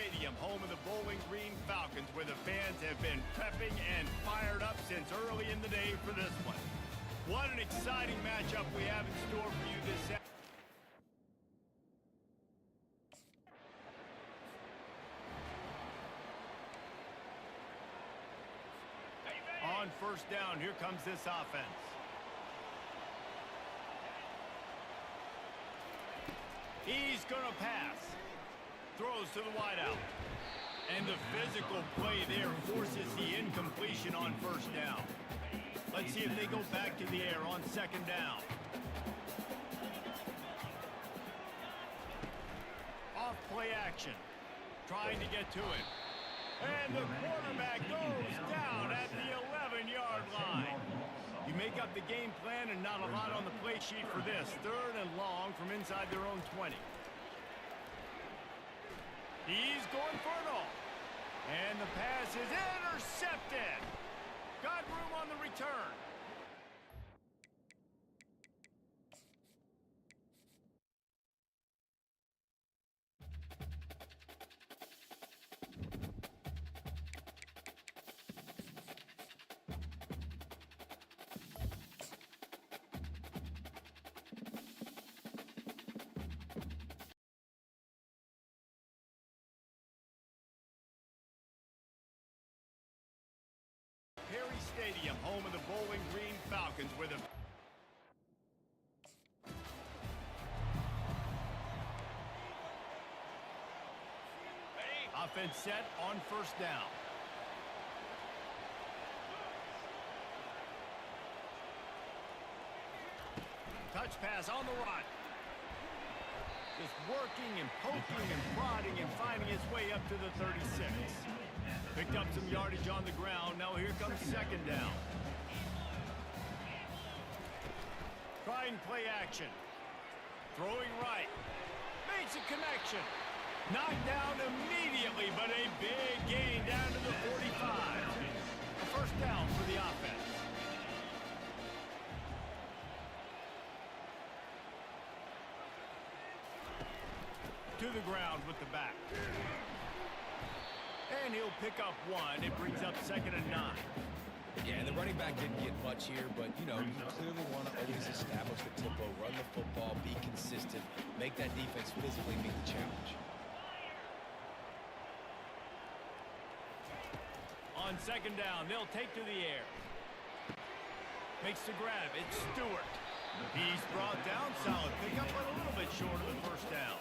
Stadium, home of the Bowling Green Falcons, where the fans have been prepping and fired up since early in the day for this one. What an exciting matchup we have in store for you this afternoon. On first down, here comes this offense. He's going to pass. Throws to the wideout. And the physical play there forces the incompletion on first down. Let's see if they go back to the air on second down. Off play action. Trying to get to it. And the quarterback goes down at the 11-yard line. You make up the game plan and not a lot on the play sheet for this. Third and long from inside their own 20. He's going for it all. And the pass is intercepted. Got room on the return. Stadium, home of the Bowling Green Falcons, where the offense set on first down. Touch pass on the run. Just working and poking and prodding and finding his way up to the 36. Picked up some yardage on the ground. Now here comes second down. Try and play action. Throwing right. Makes a connection. Knocked down immediately, but a big gain down to the 45. A first down for the offense. To the ground with the back. And he'll pick up one. It brings up 2nd and 9. Yeah, and the running back didn't get much here, but, you know, you clearly want to always establish the tempo, run the football, be consistent, make that defense physically meet the challenge. On second down, they'll take to the air. Makes the grab. It's Stewart. He's brought down. Solid pickup, but a little bit short of the first down.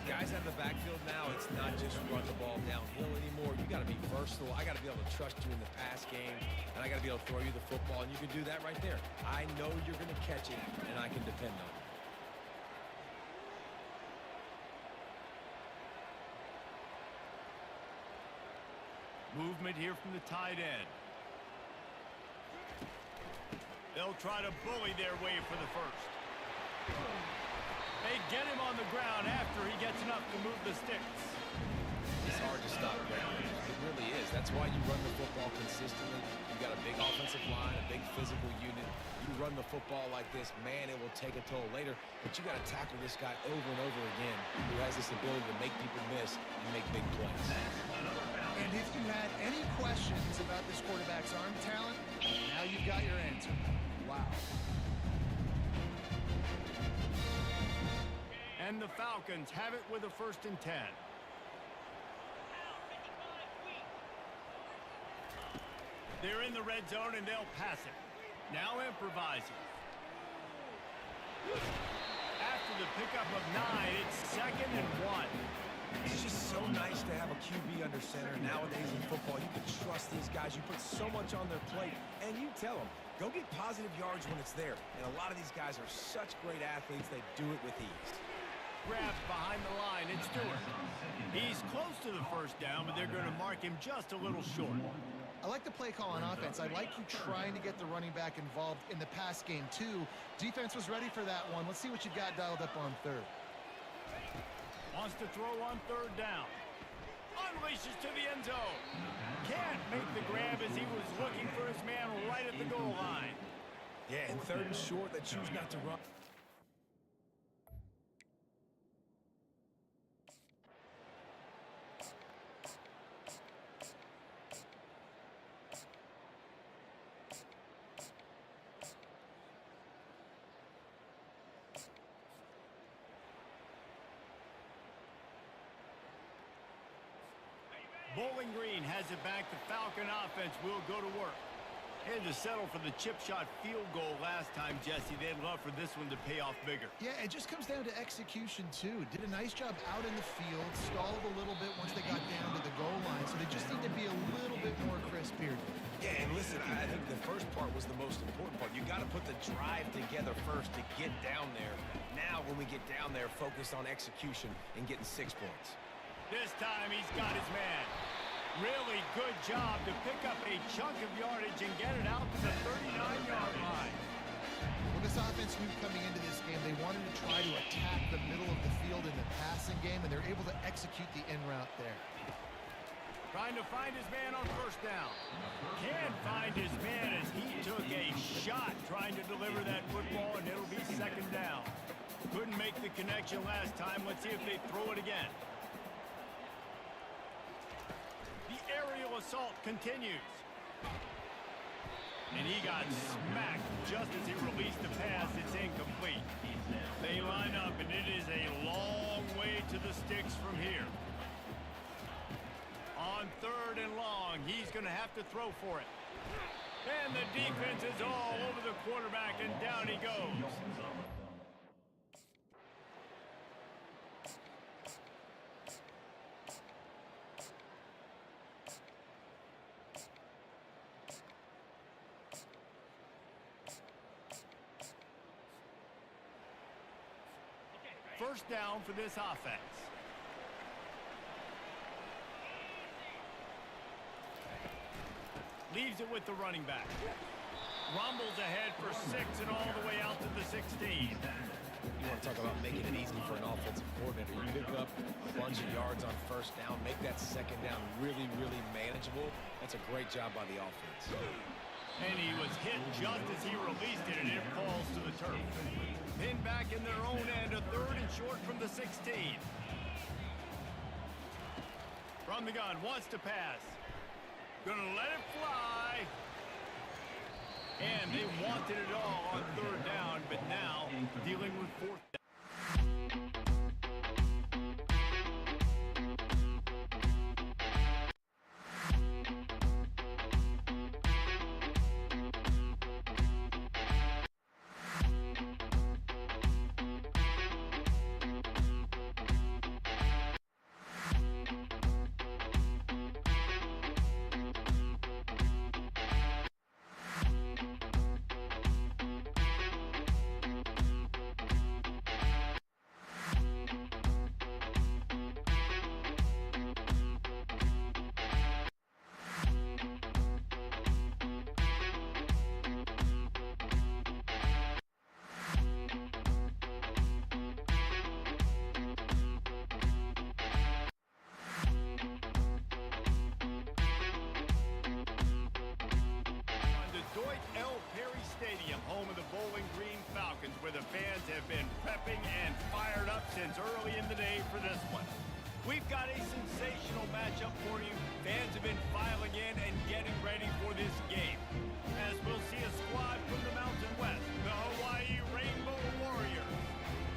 Guys out of the backfield now, it's not just run the ball downhill anymore. You got to be versatile. I got to be able to trust you in the pass game, and I got to be able to throw you the football, and you can do that right there. I know you're going to catch it, and I can depend on it. Movement here from the tight end. They'll try to bully their way for the first. They get him on the ground after he gets enough to move the sticks. It's hard to stop Greg. It really is. That's why you run the football consistently. You got a big offensive line, a big physical unit. You run the football like this, man, it will take a toll later. But you got to tackle this guy over and over again, who has this ability to make people miss and make big plays. And if you had any questions about this quarterback's arm talent, now you've got your answer. Wow. And the Falcons have it with a 1st and 10. They're in the red zone and they'll pass it. Now improvising. After the pickup of 9, it's 2nd and 1. It's just so nice to have a QB under center. Nowadays in football, you can trust these guys. You put so much on their plate, and you tell them, go get positive yards when it's there. And a lot of these guys are such great athletes, they do it with ease. Grabs behind the line, it's Stewart. He's close to the first down, but they're going to mark him just a little short. I like the play call on offense. I like you trying to get the running back involved in the pass game, too. Defense was ready for that one. Let's see what you got dialed up on third. Wants to throw on third down. Unleashes to the end zone. Can't make the grab as he was looking for his man right at the goal line. Yeah, and 3rd and short, they choose not to run. Bowling Green has it back. The Falcon offense will go to work. Had to settle for the chip shot field goal last time, Jesse. They'd love for this one to pay off bigger. Yeah, it just comes down to execution, too. Did a nice job out in the field, stalled a little bit once they got down to the goal line, so they just need to be a little bit more crisp here. Yeah, and listen, I think the first part was the most important part. You got to put the drive together first to get down there. Now, when we get down there, focus on execution and getting 6 points. This time, he's got his man. Really good job to pick up a chunk of yardage and get it out to the 39-yard line. Well, this offense knew coming into this game they wanted to try to attack the middle of the field in the passing game, and they're able to execute the in route there. Trying to find his man on first down. Can't find his man as he took a shot trying to deliver that football, and it'll be second down. Couldn't make the connection last time. Let's see if they throw it again. Aerial assault continues. And he got smacked just as he released the pass. It's incomplete. They line up, and it is a long way to the sticks from here. On 3rd and long, he's going to have to throw for it. And the defense is all over the quarterback, and down he goes. First down for this offense. Leaves it with the running back. Rumbles ahead for 6 and all the way out to the 16. You want to talk about making it easy for an offensive coordinator. You pick up a bunch of yards on first down, make that second down really, really manageable. That's a great job by the offense. And he was hit just as he released it, and it falls to the turf. Pinned back in their own end, a 3rd and short from the 16. From the gun, wants to pass. Gonna let it fly. And they wanted it all on 3rd down, but now dealing with 4th down. Where the fans have been prepping and fired up since early in the day for this one. We've got a sensational matchup for you. Fans have been filing in and getting ready for this game. As we'll see a squad from the Mountain West, the Hawaii Rainbow Warriors,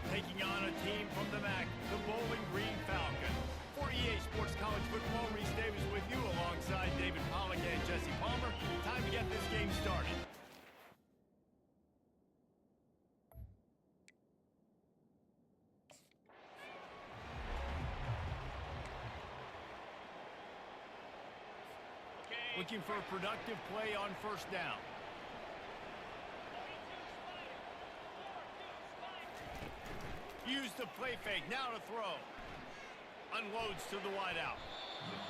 taking on a team from the MAC, the Bowling Green Falcons. For EA Sports College Football, Reese Davis with you alongside David Pollack and Jesse Palmer. Time to get this game started. Looking for a productive play on first down. Use the play fake, now to throw. Unloads to the wideout.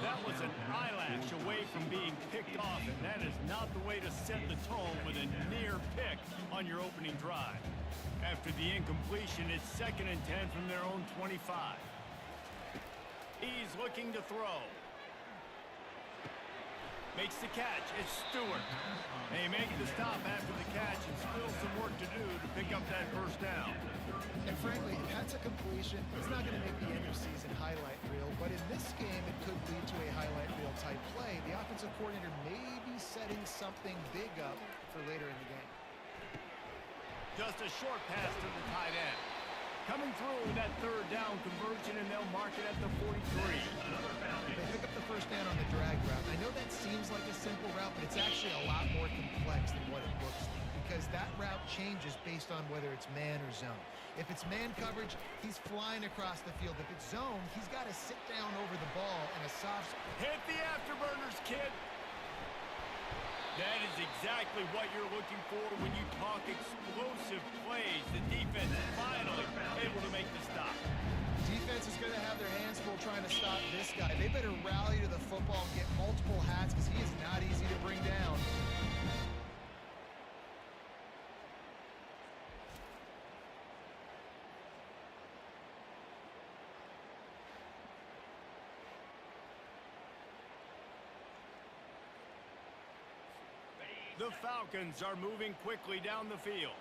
That was an eyelash away from being picked off, and that is not the way to set the tone with a near pick on your opening drive. After the incompletion, it's 2nd and 10 from their own 25. He's looking to throw. Makes the catch. It's Stewart. They make the stop after the catch and still some work to do to pick up that first down. And frankly, if that's a completion, it's not going to make the end of season highlight reel, but in this game, it could lead to a highlight reel type play. The offensive coordinator may be setting something big up for later in the game. Just a short pass to the tight end. Coming through with that 3rd down conversion, and they'll mark it at the 43. They pick up the first down on the simple route, but it's actually a lot more complex than what it looks like, because that route changes based on whether it's man or zone. If it's man coverage, he's flying across the field. If it's zone, he's got to sit down over the ball in a soft... Hit the afterburners, kid. That is exactly what you're looking for when you talk explosive plays. The defense is finally able to make the stop. Defense is going to have their hands full trying to stop this guy. They better rally to the football and get multiple hats, because he is not easy to bring down. The Falcons are moving quickly down the field.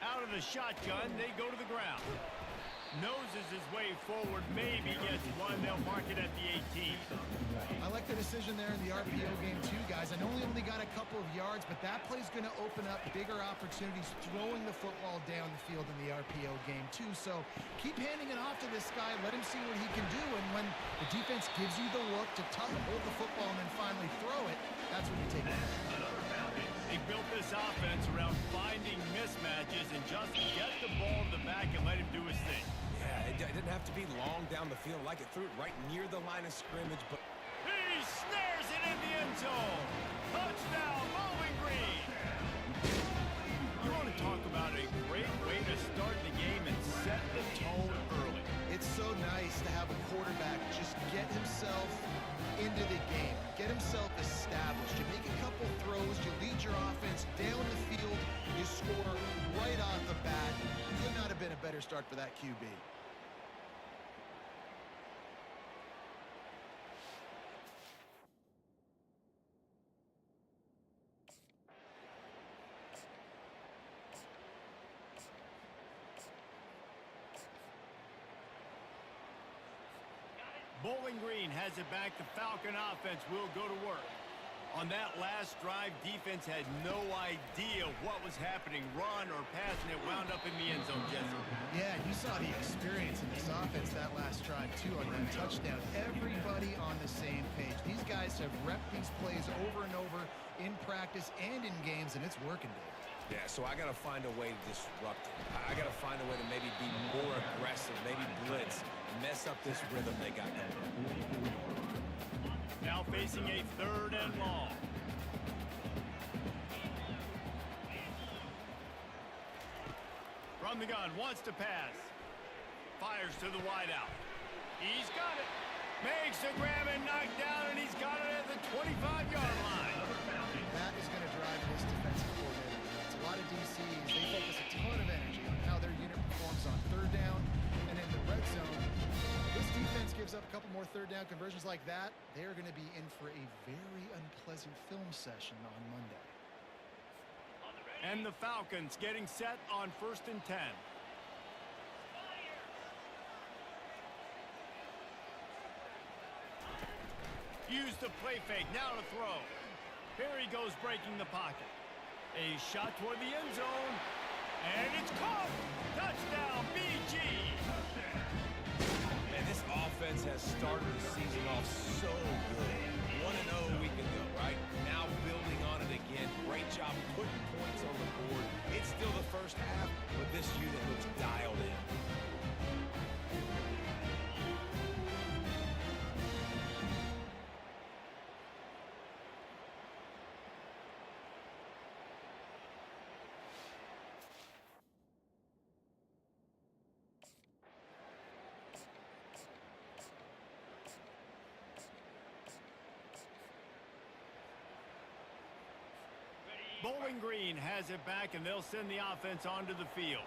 Out of the shotgun, they go to the ground. Noses his way forward, maybe gets one. They'll mark it at the 18. I like the decision there in the RPO game too, guys. I know he only got a couple of yards, but that play's going to open up bigger opportunities throwing the football down the field in the RPO game too. So keep handing it off to this guy. Let him see what he can do. And when the defense gives you the look to hold the football and then finally throw it, that's when you take it. They built this offense around finding mismatches and just get the ball to the back and let him do his thing. Yeah, it didn't have to be long down the field. Like it threw it right near the line of scrimmage, but... He snares it in the end zone. Touchdown, Bowling Green. You want to talk about a great way to start the game and set the tone early. It's so nice to have a quarterback just get himself into the game, get himself established. You make a couple throws, you lead your offense down the field, you score right off the bat. Could not have been a better start for that QB. Bowling Green has it back. The Falcon offense will go to work. On that last drive, defense had no idea what was happening. Run or pass, and it wound up in the end zone, Jesse. Yeah, you saw the experience in this offense that last drive, too, on that touchdown. Everybody on the same page. These guys have repped these plays over and over in practice and in games, and it's working, Dave. Yeah, so I got to find a way to disrupt it. I got to find a way to maybe be more aggressive, maybe blitz, mess up this rhythm they got going. Now facing a 3rd and long. From the gun, wants to pass. Fires to the wideout. He's got it. Makes the grab and knock down, and he's got it at the 25-yard line. That is going to drive this defensive coordinator. It's a lot of DCs. They focus a ton of energy on how their unit performs on 3rd down and in the red zone. This defense gives up a couple more 3rd down conversions like that. They are going to be in for a very unpleasant film session on Monday. And the Falcons getting set on 1st and 10. Use the play fake, now to throw. Here he goes, breaking the pocket. A shot toward the end zone, and it's caught! Touchdown, BG! Man, this offense has started the season off so good. 1-0 a week ago, right? Now building on it again. Great job putting points on the board. It's still the first half, but this unit looks dialed in. Bowling Green has it back, and they'll send the offense onto the field.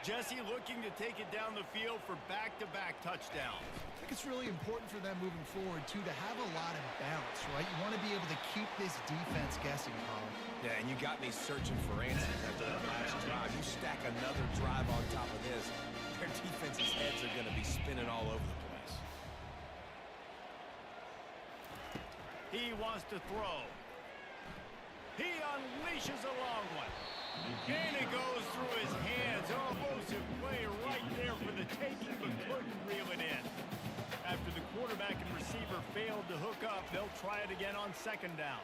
Jesse looking to take it down the field for back-to-back touchdowns. I think it's really important for them moving forward, too, to have a lot of bounce, right? You want to be able to keep this defense guessing, Colin. Yeah, and you got me searching for answers after that last drive. You stack another drive on top of this, their defense's heads are going to be spinning all over the place. He wants to throw. He unleashes a long one. And it goes through his hands. Explosive play right there for the taking, but couldn't receiver failed to hook up. They'll try it again on second down.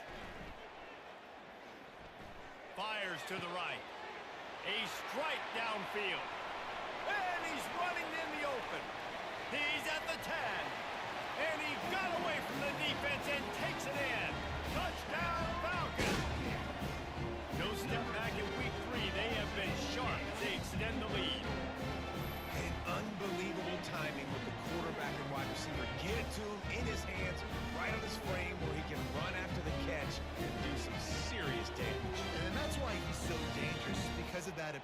Fires to the right. A strike downfield. And he's running in the open. He's at the 10. And he got away from the defense and takes it in. Touchdown, Falcons. No step back in week 3. They have been sharp as they extend the lead. And unbelievable timing with the quarterback and wide receiver. Get it to him in his hands, right on his frame where he can run after the catch and do some serious damage. And that's why he's so dangerous, because of that.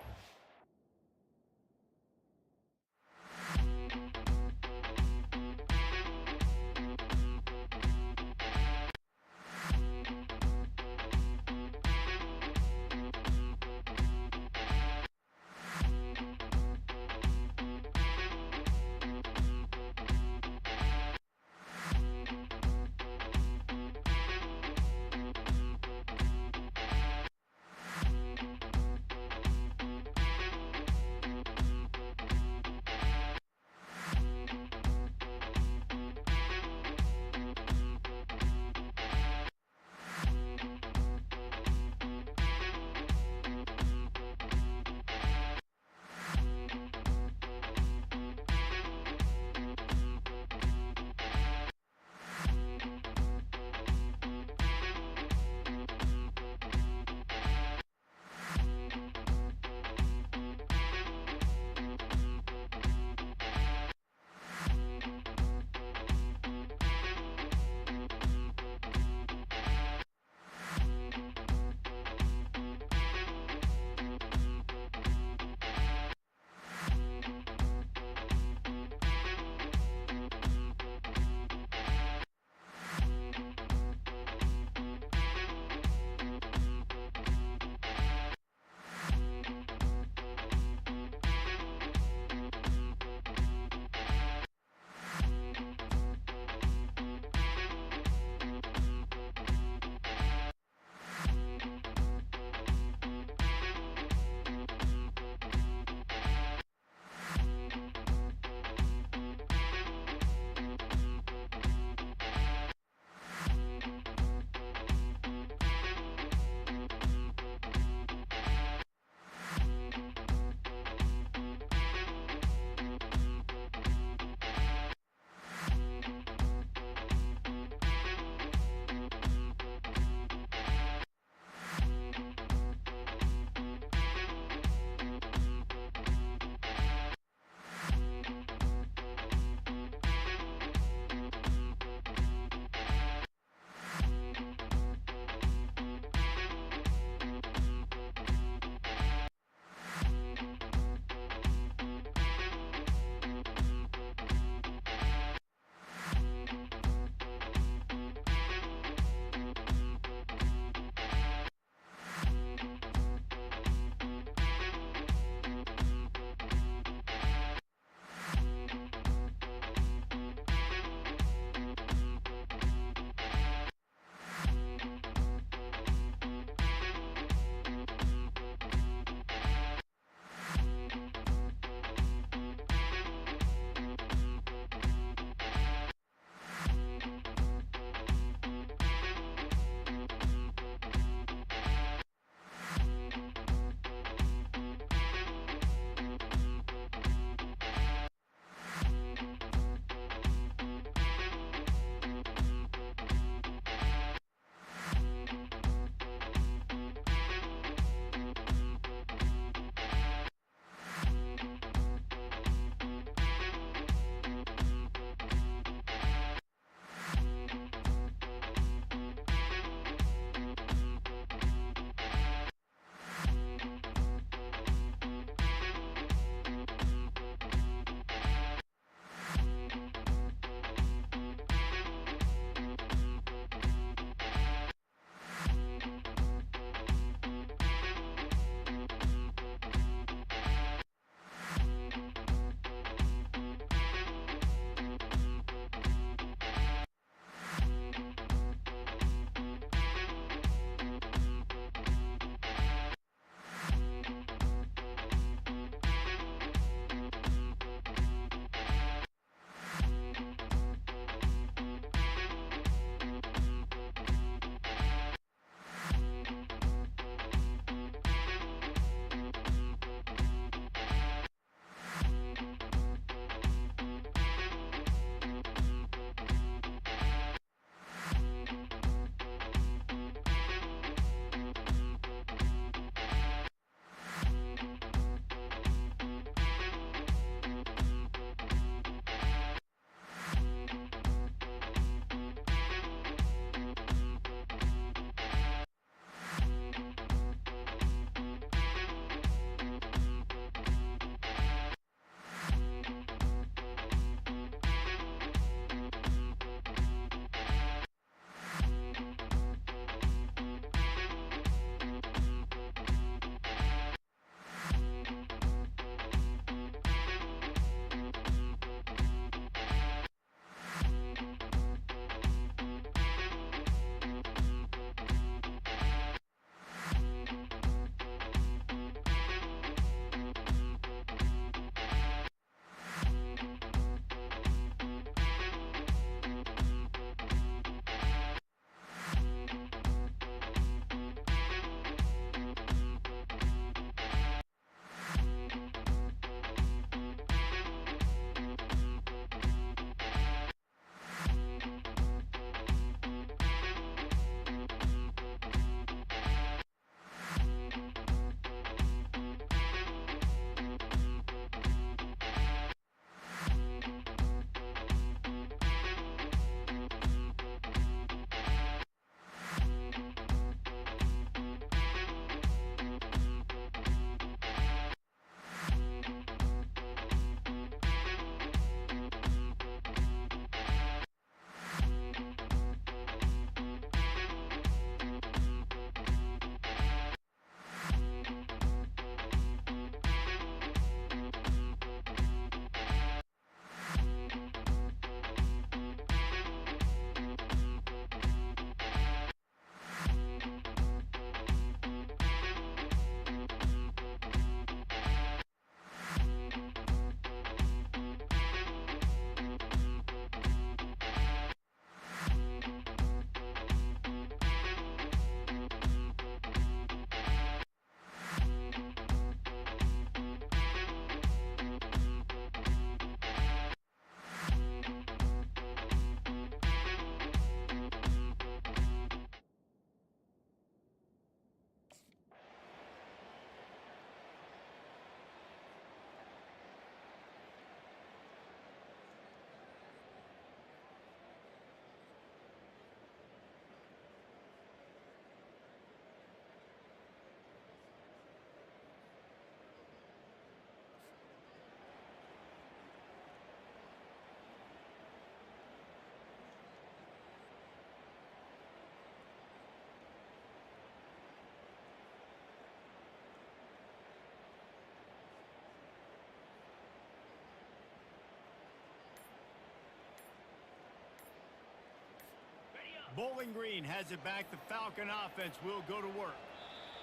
Bowling Green has it back. The Falcon offense will go to work.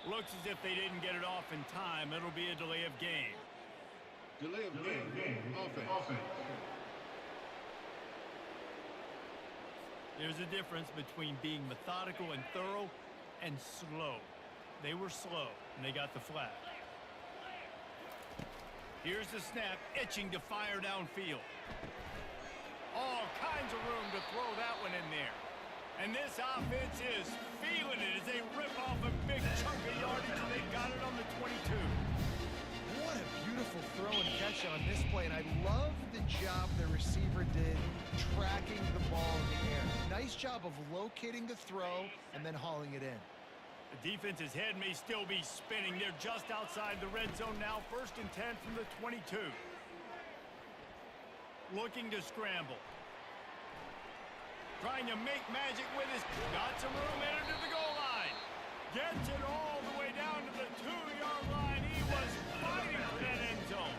Looks as if they didn't get it off in time. It'll be a delay of game. Delay of game. Offense. There's a difference between being methodical and thorough and slow. They were slow, and they got the flag. Here's the snap, itching to fire downfield. All kinds of room to throw that one in there. And this offense is feeling it as they rip off a big chunk of yardage, and they got it on the 22. What a beautiful throw and catch on this play, and I love the job the receiver did tracking the ball in the air. Nice job of locating the throw and then hauling it in. The defense's head may still be spinning. They're just outside the red zone now, 1st and 10 from the 22. Looking to scramble. Trying to make magic with his... Got some room, entered to the goal line. Gets it all the way down to the 2-yard line. He was fighting for that end zone.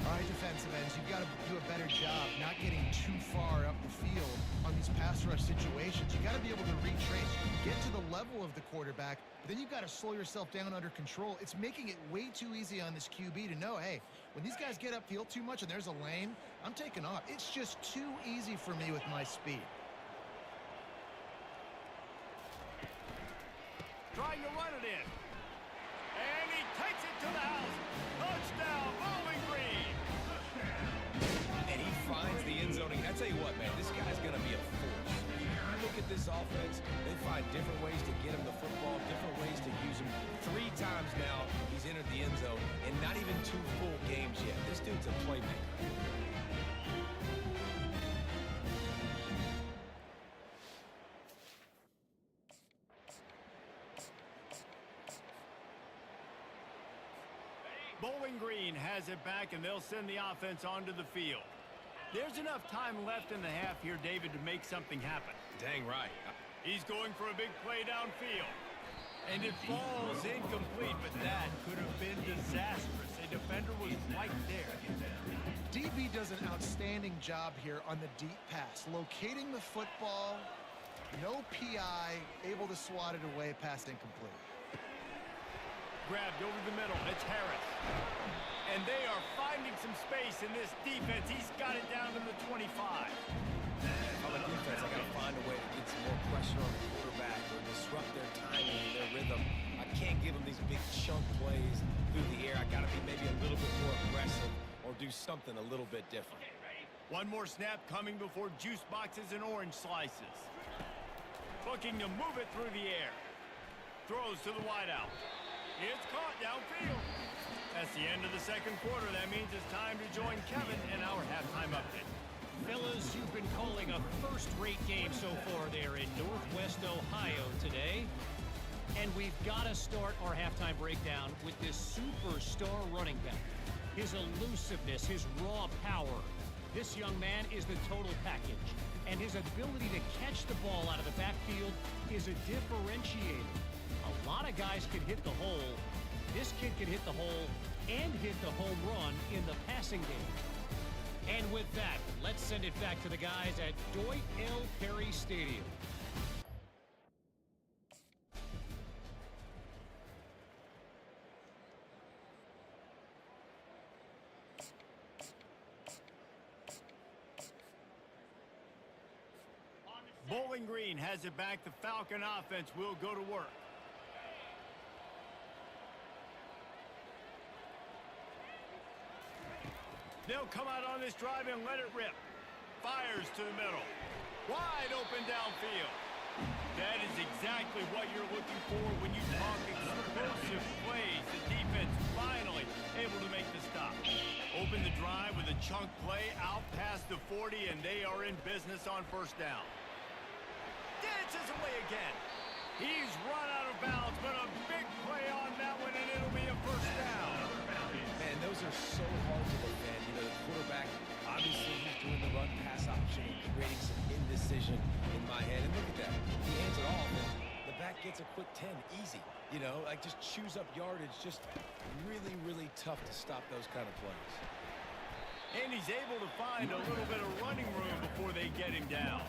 All right, defensive ends, you've got to do a better job not getting too far up the field on these pass rush situations. You've got to be able to retrace. You can get to the level of the quarterback, but then you've got to slow yourself down under control. It's making it way too easy on this QB to know, hey, when these guys get upfield too much and there's a lane, I'm taking off. It's just too easy for me with my speed. Trying to run it in. And he takes it to the house. Touchdown, Bowling Green. And he finds the end zone. I tell you what, man, this guy's going to be a force. You look at this offense, they find different ways to get him the football, different ways to use him. 3 times now he's entered the end zone, and not even 2 full games yet. This dude's a playmaker. Bowling Green has it back, and they'll send the offense onto the field. There's enough time left in the half here, David, to make something happen. Dang right. He's going for a big play downfield. And it falls incomplete, but that could have been disastrous. A defender was right there. DB does an outstanding job here on the deep pass. Locating the football, no PI, able to swat it away, pass incomplete. Grabbed over the middle. It's Harris. And they are finding some space in this defense. He's got it down to the 25. On the defense, I got to find a way to get some more pressure on the quarterback or disrupt their timing and their rhythm. I can't give them these big chunk plays through the air. I got to be maybe a little bit more aggressive or do something a little bit different. One more snap coming before juice boxes and orange slices. Looking to move it through the air. Throws to the wideout. It's caught downfield. That's the end of the second quarter. That means it's time to join Kevin in our halftime update. Fellas, you've been calling a first-rate game so far there in Northwest Ohio today. And we've got to start our halftime breakdown with this superstar running back. His elusiveness, his raw power. This young man is the total package. And his ability to catch the ball out of the backfield is a differentiator. A lot of guys can hit the hole. This kid can hit the hole and hit the home run in the passing game. And with that, let's send it back to the guys at Dwight L. Perry Stadium. Bowling Green has it back. The Falcon offense will go to work. They'll come out on this drive and let it rip. Fires to the middle. Wide open downfield. That is exactly what you're looking for when you talk explosive plays. The defense finally able to make the stop. Open the drive with a chunk play out past the 40, and they are in business on first down. Dances away again. He's run out of bounds, but a big play on that one, and it'll be a first down. Man, those are so hard to defend. You know, the quarterback, obviously he's doing the run-pass option and creating some indecision in my head. And look at that. He hands it off, and the back gets a quick 10. Easy. You know, like just chews up yardage. Just really, really tough to stop those kind of plays. And he's able to find a little bit of running room before they get him down.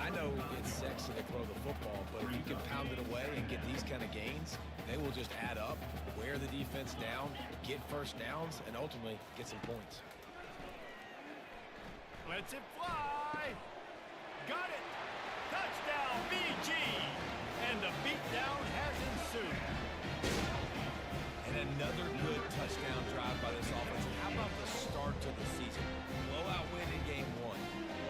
I know it's sexy to throw the football, but if you can pound it away and get these kind of gains, they will just add up, wear the defense down, get first downs, and ultimately get some points. Lets it fly. Got it. Touchdown, BG. And the beatdown has ensued. And another good touchdown drive by this offense. How about the start to the season? Blowout win in game 1.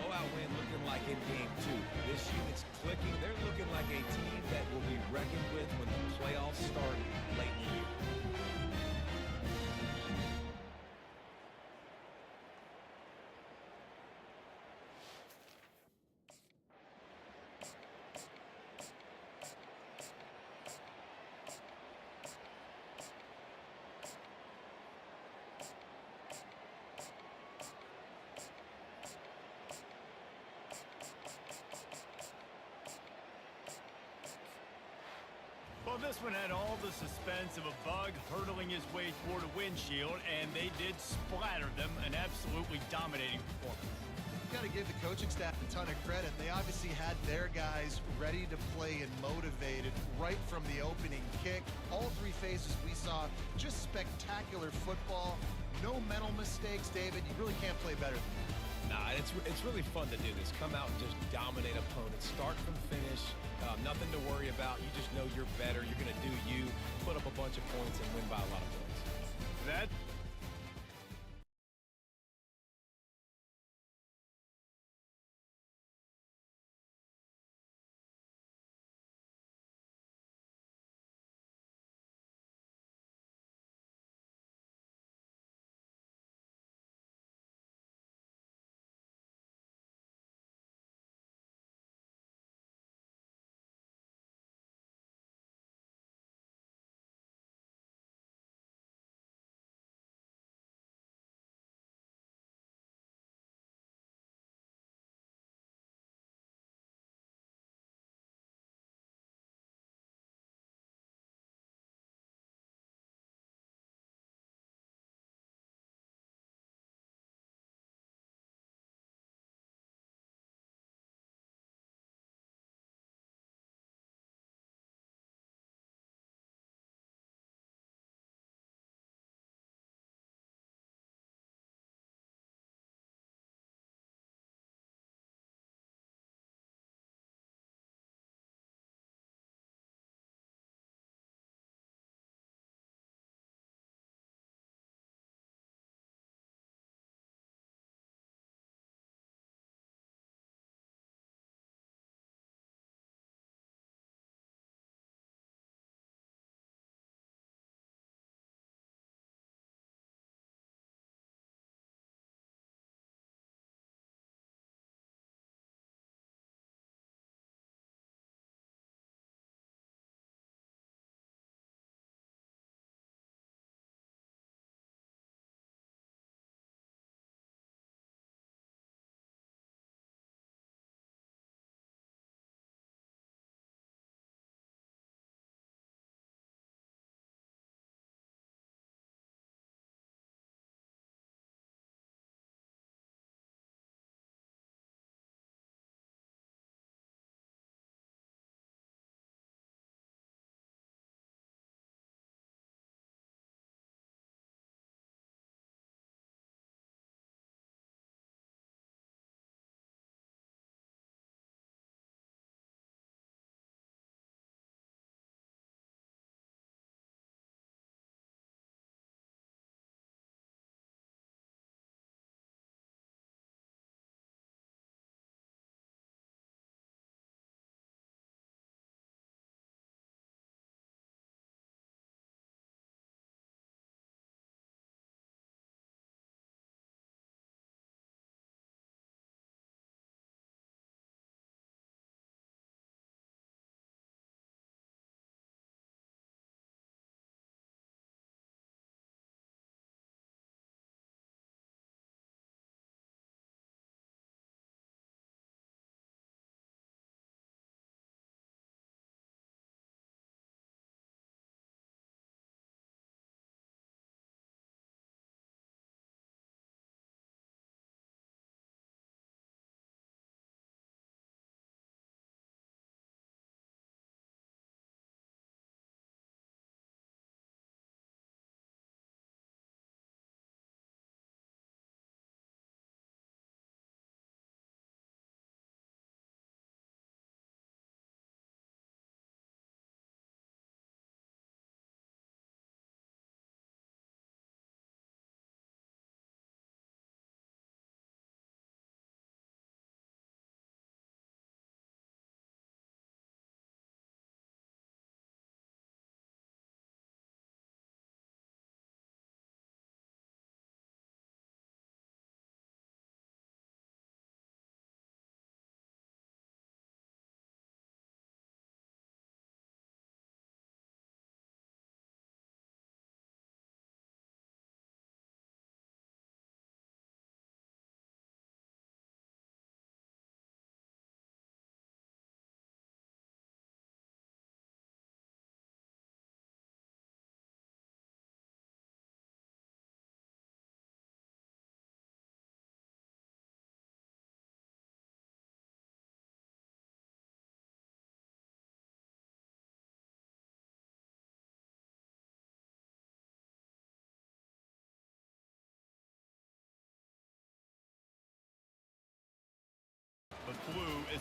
Blowout win looking like in game 2. This unit's clicking. They're looking like a team that will be reckoned with when the playoffs start late in the year. Well, this one had all the suspense of a bug hurtling his way toward a windshield, and they did splatter them, an absolutely dominating performance. Got to give the coaching staff a ton of credit. They obviously had their guys ready to play and motivated right from the opening kick. All 3 phases we saw just spectacular football. No mental mistakes, David. You really can't play better than that. Nah, it's really fun to do this. Come out and just dominate opponents. Start from finish. Nothing to worry about. You just know you're better. You're going to do you, put up a bunch of points, and win by a lot of points. That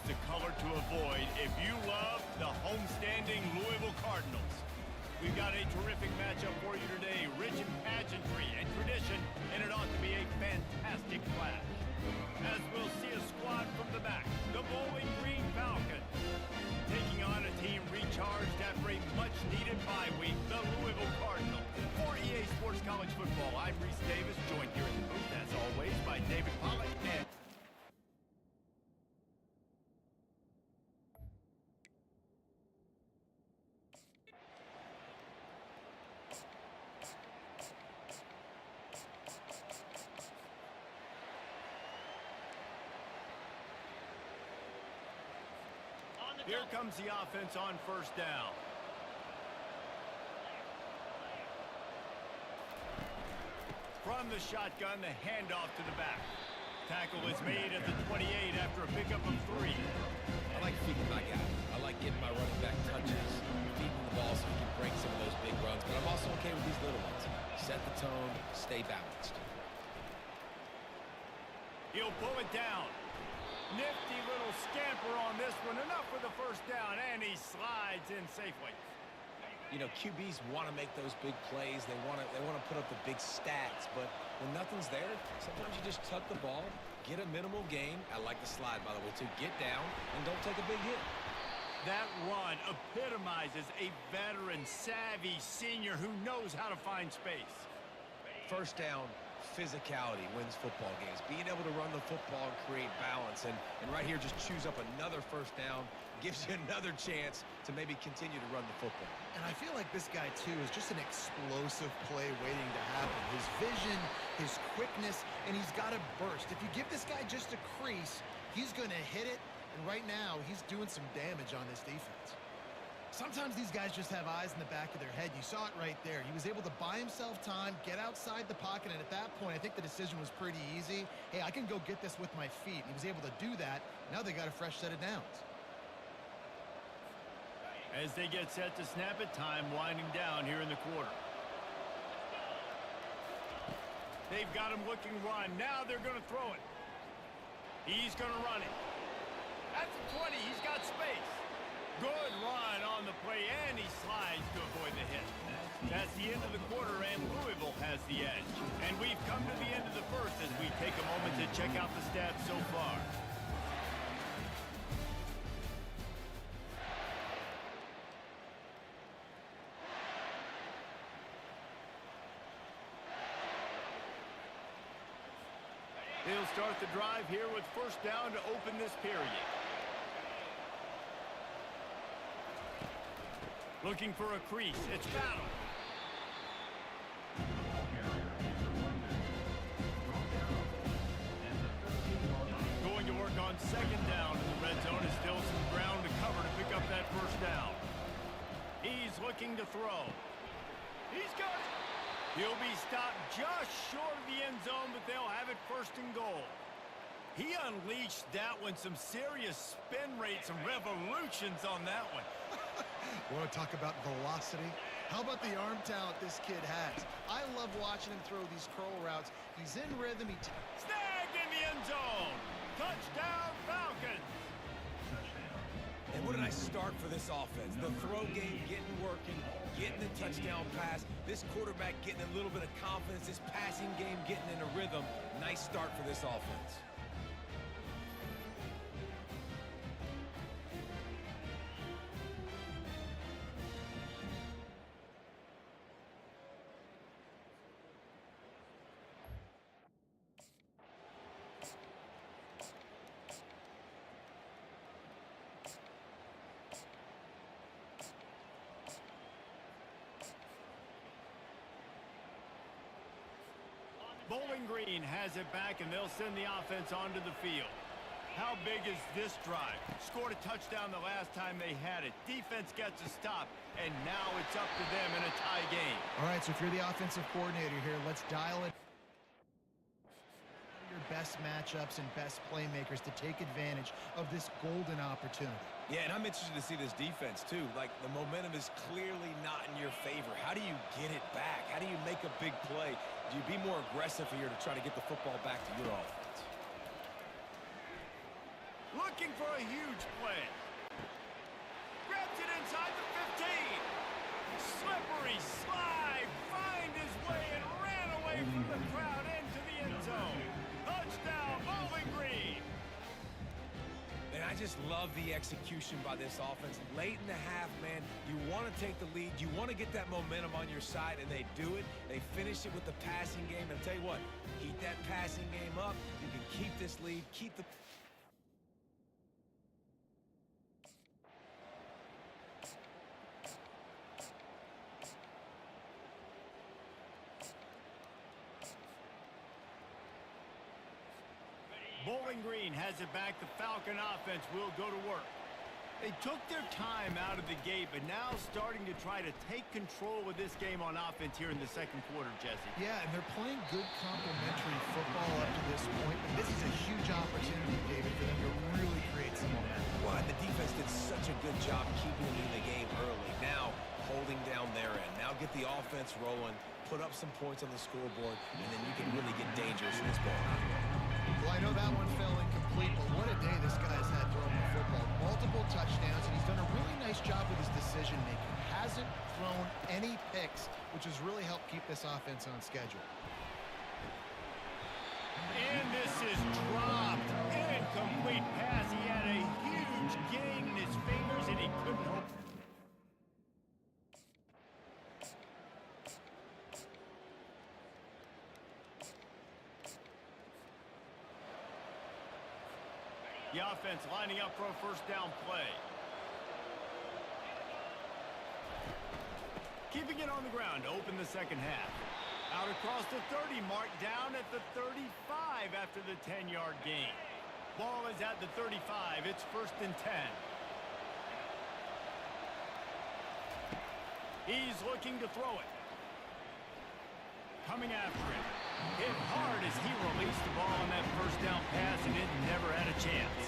the color to avoid if you love the homestanding Louisville Cardinals. We've got a terrific matchup for you today, rich in pageantry and tradition, and it ought to be a fantastic clash. As we'll see a squad from the back, the Bowling Green Falcons, taking on a team recharged after a much-needed bye week, the Louisville Cardinals. For EA Sports College Football, I'm Reese Davis, joined here in the booth, as always, by David Pollack and... Here comes the offense on first down. From the shotgun, the handoff to the back. Tackle is made at the 28 after a pickup of 3. I like feeding my guy. I like getting my running back touches, feeding the ball so he can break some of those big runs. But I'm also okay with these little ones. Set the tone, stay balanced. He'll pull it down. Nifty little scamper on this one. Enough for the first down, and he slides in safely. You know, QBs want to make those big plays. They want to put up the big stats. But when nothing's there, sometimes you just tuck the ball, get a minimal gain. I like the slide, by the way, too. Get down and don't take a big hit. That run epitomizes a veteran, savvy senior who knows how to find space. First down, physicality wins football games. Being able to run the football and create balance. And right here, just choose up another first down. Gives you another chance to maybe continue to run the football. And I feel like this guy, too, is just an explosive play waiting to happen. His vision, his quickness, and he's got to burst. If you give this guy just a crease, he's going to hit it. And right now, he's doing some damage on this defense. Sometimes these guys just have eyes in the back of their head. You saw it right there. He was able to buy himself time, get outside the pocket, and at that point, I think the decision was pretty easy. Hey, I can go get this with my feet. And he was able to do that. Now they got a fresh set of downs. As they get set to snap it, time winding down here in the quarter. They've got him looking run. Now they're going to throw it. He's going to run it. At the 20, he's got space. Good run on the play, and he slides to avoid the hit. That's the end of the quarter, and Louisville has the edge. And we've come to the end of the first as we take a moment to check out the stats so far. They'll start the drive here with first down to open this period. Looking for a crease. It's Battle. Going to work on second down in the red zone. Is still some ground to cover to pick up that first down. He's looking to throw. He's got it. He'll be stopped just short of the end zone, but they'll have it first and goal. He unleashed that one. Some serious spin rates, some revolutions on that one. Want to talk about velocity? How about the arm talent this kid has? I love watching him throw these curl routes. He's in rhythm. Snagged in the end zone. Touchdown, Falcons. And what did I start for this offense? The throw game getting working, getting the touchdown pass. This quarterback getting a little bit of confidence. This passing game getting in a rhythm. Nice start for this offense. Bowling Green has it back, and they'll send the offense onto the field. How big is this drive? Scored a touchdown the last time they had it. Defense gets a stop, and now it's up to them in a tie game. All right, so if you're the offensive coordinator here, let's dial it. Your best matchups and best playmakers to take advantage of this golden opportunity. Yeah, and I'm interested to see this defense, too. Like, the momentum is clearly not in your favor. How do you get it back? How do you make a big play? Do you be more aggressive here to try to get the football back to your offense? Looking for a huge play. Grabs it inside the 15. Slippery slide. Find his way and ran away from the crowd into the end zone. Touchdown, Bowling Green. And I just love the execution by this offense. Late in the half, man, you want to take the lead. You want to get that momentum on your side, and they do it. They finish it with the passing game. And I'll tell you what, keep that passing game up. You can keep this lead, keep the... Bowling Green has it back. The Falcon offense will go to work. They took their time out of the gate, but now starting to try to take control of this game on offense here in the second quarter, Jesse. Yeah, and they're playing good complementary football up to this point. And this is a huge opportunity, David, for them to really create some momentum. Well, the defense did such a good job keeping them in the game early. Now, holding down their end. Now get the offense rolling, put up some points on the scoreboard, and then you can really get dangerous in this ball. Well, I know that one fell incomplete, but what a day this guy's had throwing the football. Multiple touchdowns, and he's done a really nice job with his decision-making. Hasn't thrown any picks, which has really helped keep this offense on schedule. And this is dropped. Incomplete pass. He had a huge gain in his fingers, and he couldn't hold. The offense lining up for a first down play. Keeping it on the ground to open the second half. Out across the 30, mark down at the 35 after the 10-yard gain. Ball is at the 35. It's 1st and 10. He's looking to throw it. Coming after it. Hit hard as he released the ball on that first down pass, and it never had a chance.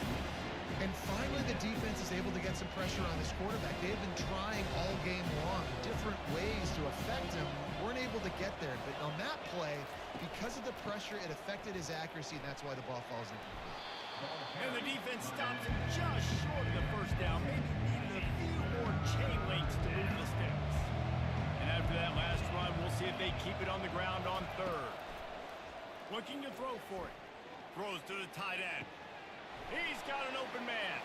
And finally, the defense is able to get some pressure on this quarterback. They've been trying all game long, different ways to affect him. Weren't able to get there. But on that play, because of the pressure, it affected his accuracy, and that's why the ball falls in. And the defense stops him just short of the first down. Maybe needed a few more chain links to move the sticks. And after that last run, we'll see if they keep it on the ground on 3rd. Looking to throw for it. Throws to the tight end. He's got an open man.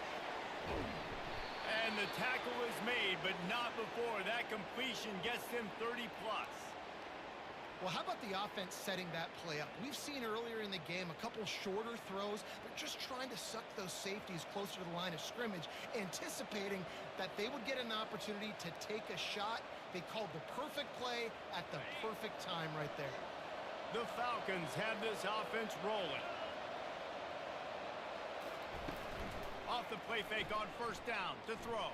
And the tackle is made, but not before that completion gets them 30-plus. Well, how about the offense setting that play up? We've seen earlier in the game a couple shorter throws. They're just trying to suck those safeties closer to the line of scrimmage, anticipating that they would get an opportunity to take a shot. They called the perfect play at the perfect time right there. The Falcons have this offense rolling. Off the play fake on first down to throw.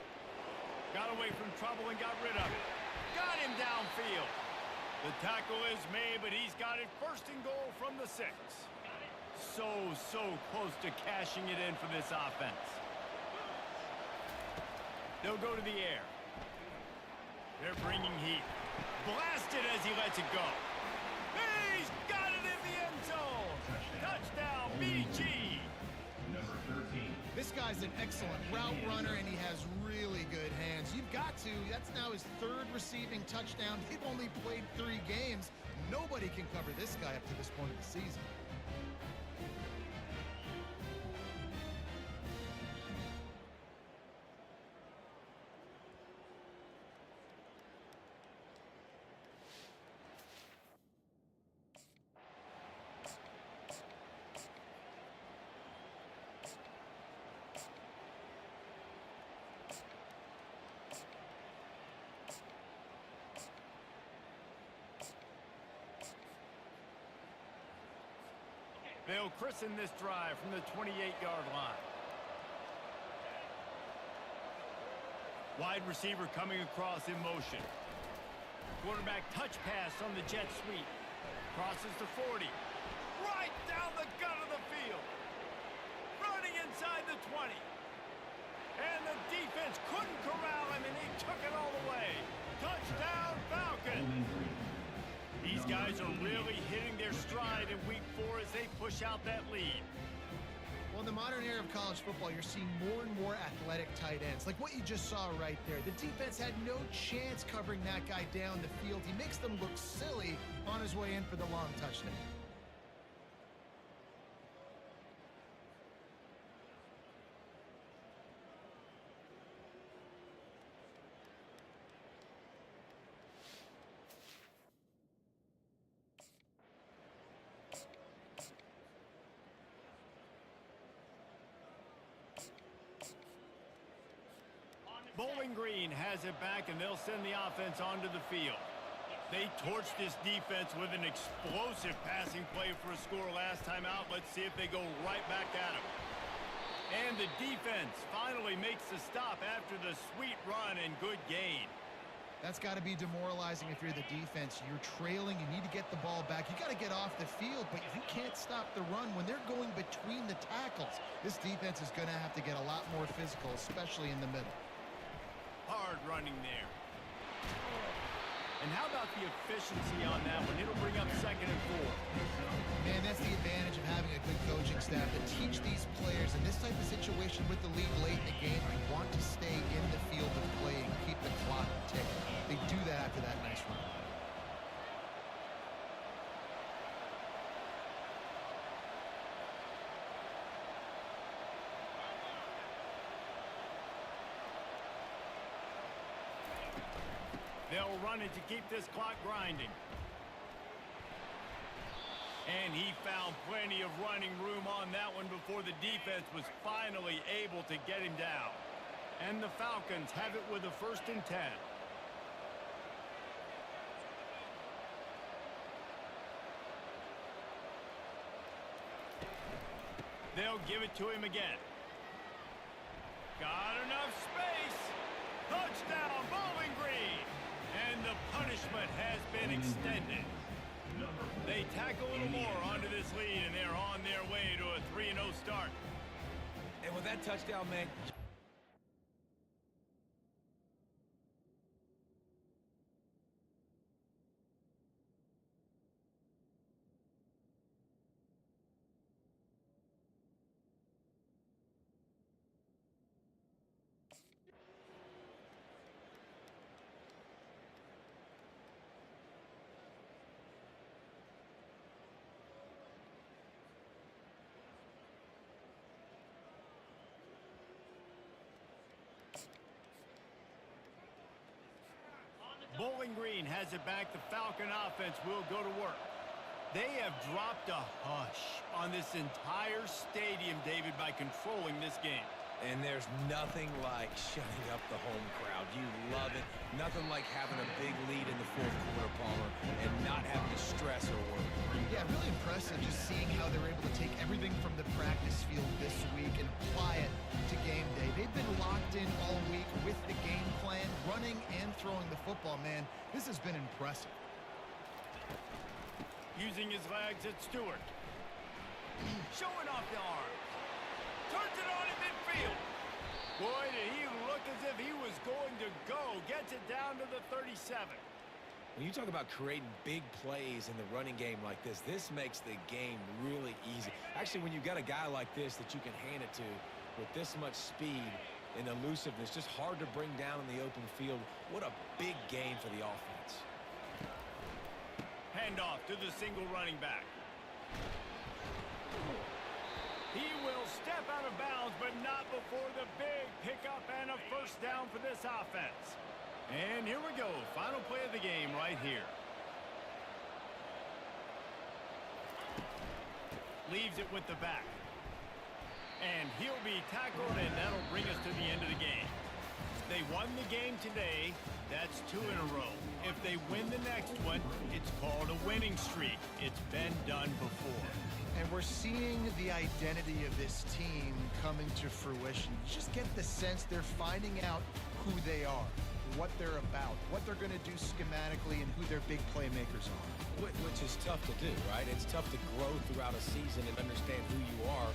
Got away from trouble and got rid of it. Got him downfield. The tackle is made, but he's got it 1st and goal from the 6. So close to cashing it in for this offense. They'll go to the air. They're bringing heat. Blasted as he lets it go. He's got it in the end zone. Touchdown, BG. This guy's an excellent route runner, and he has really good hands. You've got to. That's now his 3rd receiving touchdown. They've only played 3 games. Nobody can cover this guy up to this point of the season. They'll christen this drive from the 28-yard line. Wide receiver coming across in motion. Quarterback touch pass on the jet sweep. Crosses the 40. Right down the gut of the field. Running inside the 20. And the defense couldn't corral him, and he took it all the way. Touchdown, Falcons. These guys are really hitting their stride in week 4 as they push out that lead. Well, in the modern era of college football, you're seeing more and more athletic tight ends, like what you just saw right there. The defense had no chance covering that guy down the field. He makes them look silly on his way in for the long touchdown. Bowling Green has it back, and they'll send the offense onto the field. They torched this defense with an explosive passing play for a score last time out. Let's see if they go right back at him. And the defense finally makes the stop after the sweet run and good gain. That's got to be demoralizing if you're the defense. You're trailing. You need to get the ball back. You got to get off the field, but you can't stop the run when they're going between the tackles. This defense is going to have to get a lot more physical, especially in the middle. Hard running there. And how about the efficiency on that one? It'll bring up 2nd and 4. Man, that's the advantage of having a good coaching staff to teach these players in this type of situation with the lead late in the game. You want to stay in the field of play and keep the clock ticking. They do that after that nice run. They'll run it to keep this clock grinding. And he found plenty of running room on that one before the defense was finally able to get him down. And the Falcons have it with a 1st and 10. They'll give it to him again. Got enough space. Touchdown, Bowling Green. And the punishment has been extended. They tack a little more onto this lead, and they're on their way to a 3-0 start. And with that touchdown, man, Bowling Green has it back. The Falcon offense will go to work. They have dropped a hush on this entire stadium, David, by controlling this game. and there's nothing like shutting up the home crowd. You love it. Nothing like having a big lead in the 4th quarter, Palmer, and not having to stress or worry. Yeah, really impressive just seeing how they're able to take everything from the practice field this week and apply it to game day. They've been locked in all week with the game plan, running and throwing the football. Man, this has been impressive. Using his legs at Stewart. Showing off the arms. Turns it on in midfield. Boy, did he look as if he was going to go. Gets it down to the 37. When you talk about creating big plays in the running game like this makes the game really easy. Actually, when you've got a guy like this that you can hand it to with this much speed and elusiveness, just hard to bring down in the open field. What a big game for the offense. Handoff to the single running back. He will step out of bounds, but not before the big pickup and a 1st down for this offense. And here we go. Final play of the game right here. Leaves it with the back. And he'll be tackled, and that'll bring us to the end of the game. They won the game today. That's 2 in a row. If they win the next one, it's called a winning streak. It's been done before. And we're seeing the identity of this team coming to fruition. You just get the sense they're finding out who they are, what they're about, what they're going to do schematically, and who their big playmakers are. Which is tough to do, right? It's tough to grow throughout a season and understand who you are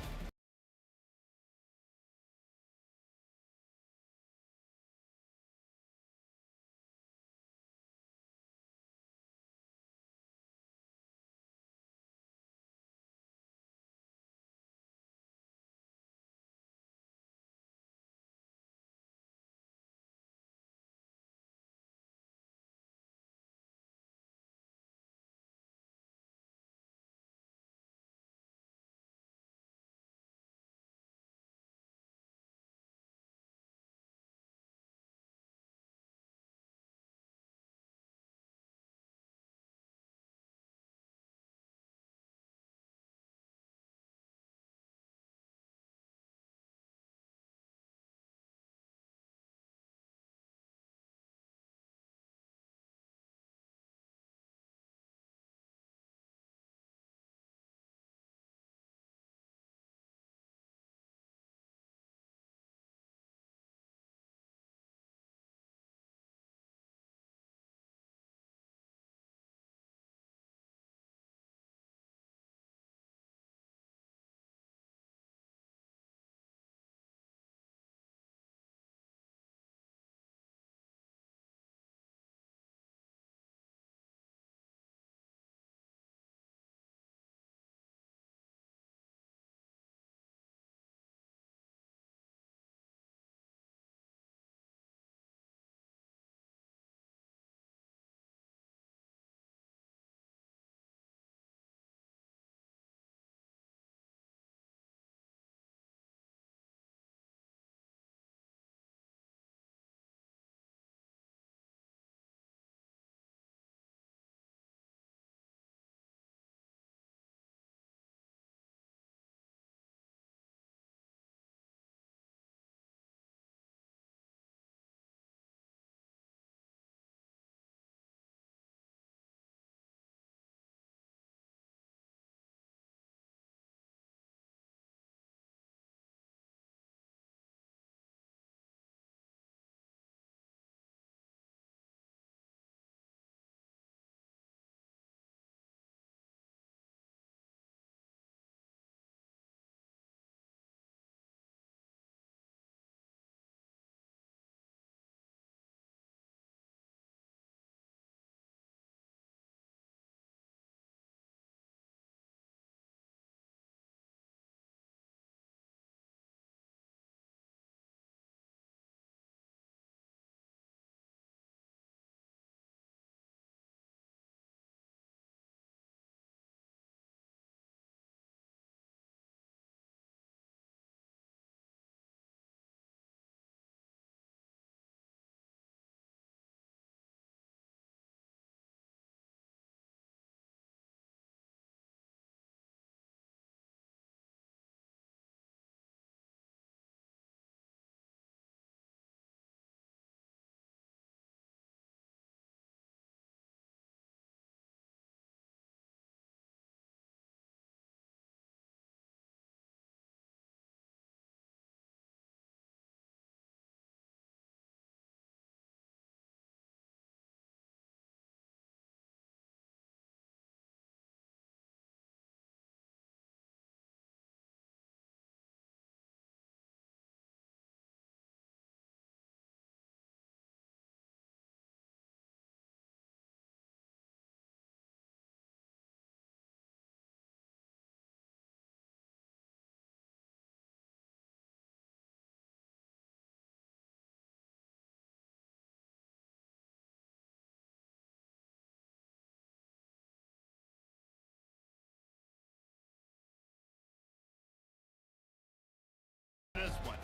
this one.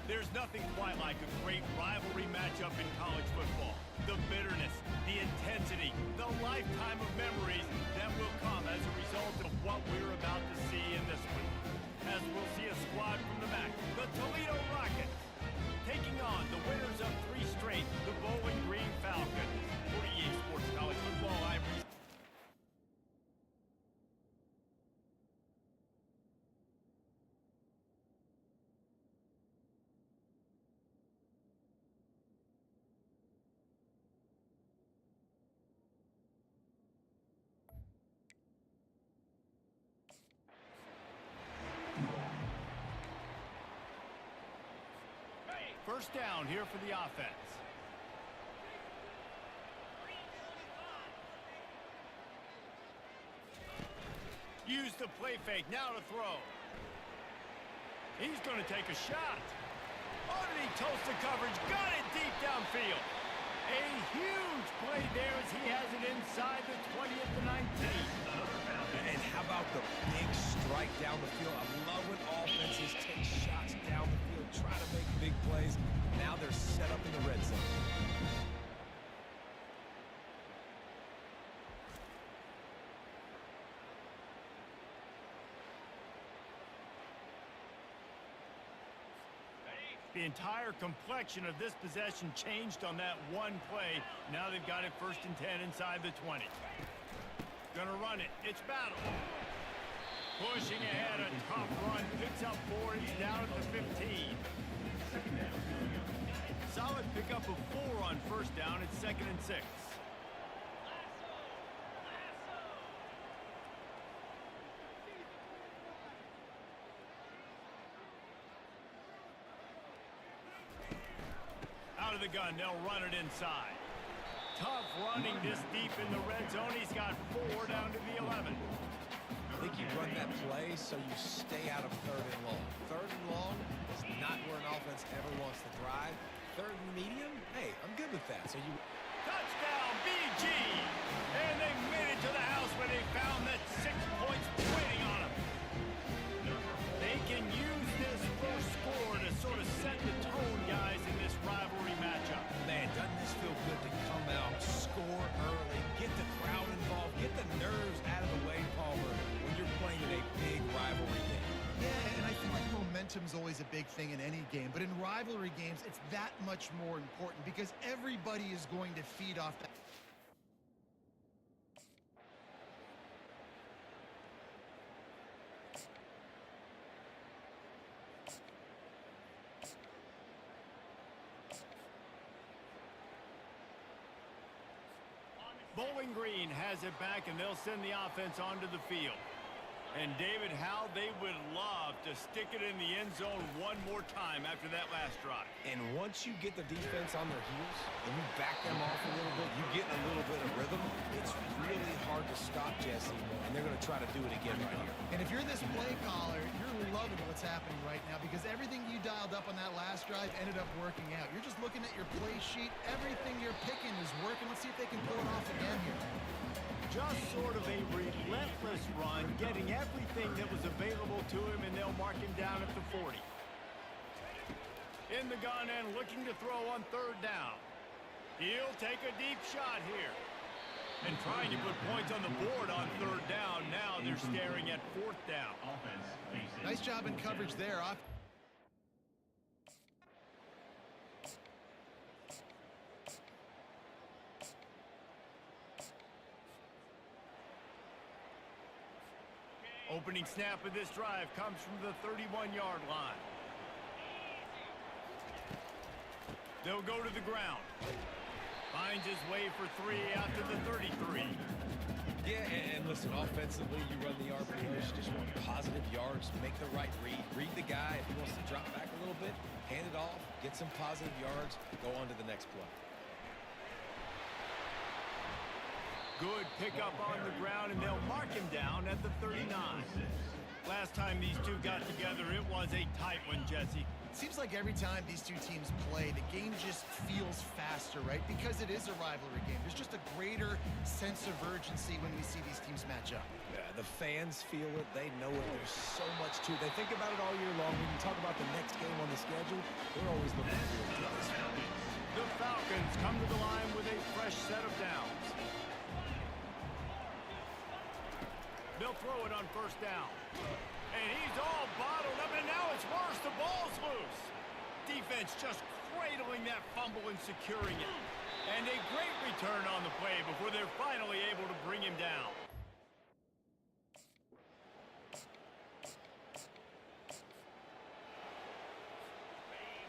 There's nothing quite like a great rivalry matchup in college football. The bitterness, the intensity, the lifetime of memories that will come as a result of what we're about to see in this one. As we'll see a squad from the back, the Toledo Rockets, taking on the winners of 3 straight, the Bowling Green Falcons. 48 Sports College Football, I'm first down here for the offense. Use the play fake, now to throw. He's going to take a shot. Underneath toast the coverage, got it deep downfield. A huge play there as he has it inside the 20 at the 19. And how about the big strike down the field? I love when offenses take shots down the field, try to make big plays. Now they're set up in the red zone. The entire complexion of this possession changed on that one play. Now they've got it 1st and 10 inside the 20. Gonna run it. It's Battle. Pushing ahead, a tough run. Picks up 4. He's down at the 15. Solid pickup of 4 on first down. It's 2nd and 6. Out of the gun, they'll run it inside. Tough running this deep in the red zone. He's got 4 down to the 11. I think you run that play so you stay out of 3rd and long. 3rd and long is not where an offense ever wants to thrive. 3rd and medium, hey, I'm good with that. So you... Touchdown, BG! And they made it to the house where they found that 6 points waiting on them. They can use this first score to sort of set the tone, guys, in this rivalry matchup. Man, doesn't this feel good to come out, score early, get the crowd involved, get the nerves out of the way, Palmer, when you're playing in a big rivalry game. Yeah, and I feel like momentum's always a big thing in any game, but in rivalry games, it's that much more important because everybody is going to feed off that. Bowling Green has it back, and they'll send the offense onto the field. And David, how they would love to stick it in the end zone one more time after that last drive. And once you get the defense on their heels and you back them off a little bit, you get a little bit of rhythm, it's really hard to stop Jesse, and they're going to try to do it again right here. And if you're this play caller, you're loving what's happening right now because everything you dialed up on that last drive ended up working out. You're just looking at your play sheet. Everything you're picking is working. Let's see if they can pull it off again here. Just sort of a relentless run, getting everything that was available to him, and they'll mark him down at the 40. In the gun and looking to throw on 3rd down. He'll take a deep shot here. And trying to put points on the board on 3rd down. Now they're staring at 4th down. Nice job in coverage there. Opening snap of this drive comes from the 31-yard line. They'll go to the ground. Finds his way for 3 after the 33. Yeah, and listen, offensively, you run the RPOs, you just want positive yards, make the right read. Read the guy. If he wants to drop back a little bit, hand it off, get some positive yards, go on to the next play. Good pickup on the ground, and they'll mark him down at the 39. Last time these two got together, it was a tight one, Jesse. It seems like every time these two teams play, the game just feels faster, right? Because it is a rivalry game. There's just a greater sense of urgency when we see these teams match up. Yeah, the fans feel it. They know it. There's so much to it. They think about it all year long. When you talk about the next game on the schedule, they're always looking forward to this. The Falcons come to the line with a fresh set of downs. They'll throw it on first down. And he's all bottled up, and now it's worse. The ball's loose. Defense just cradling that fumble and securing it. And a great return on the play before they're finally able to bring him down.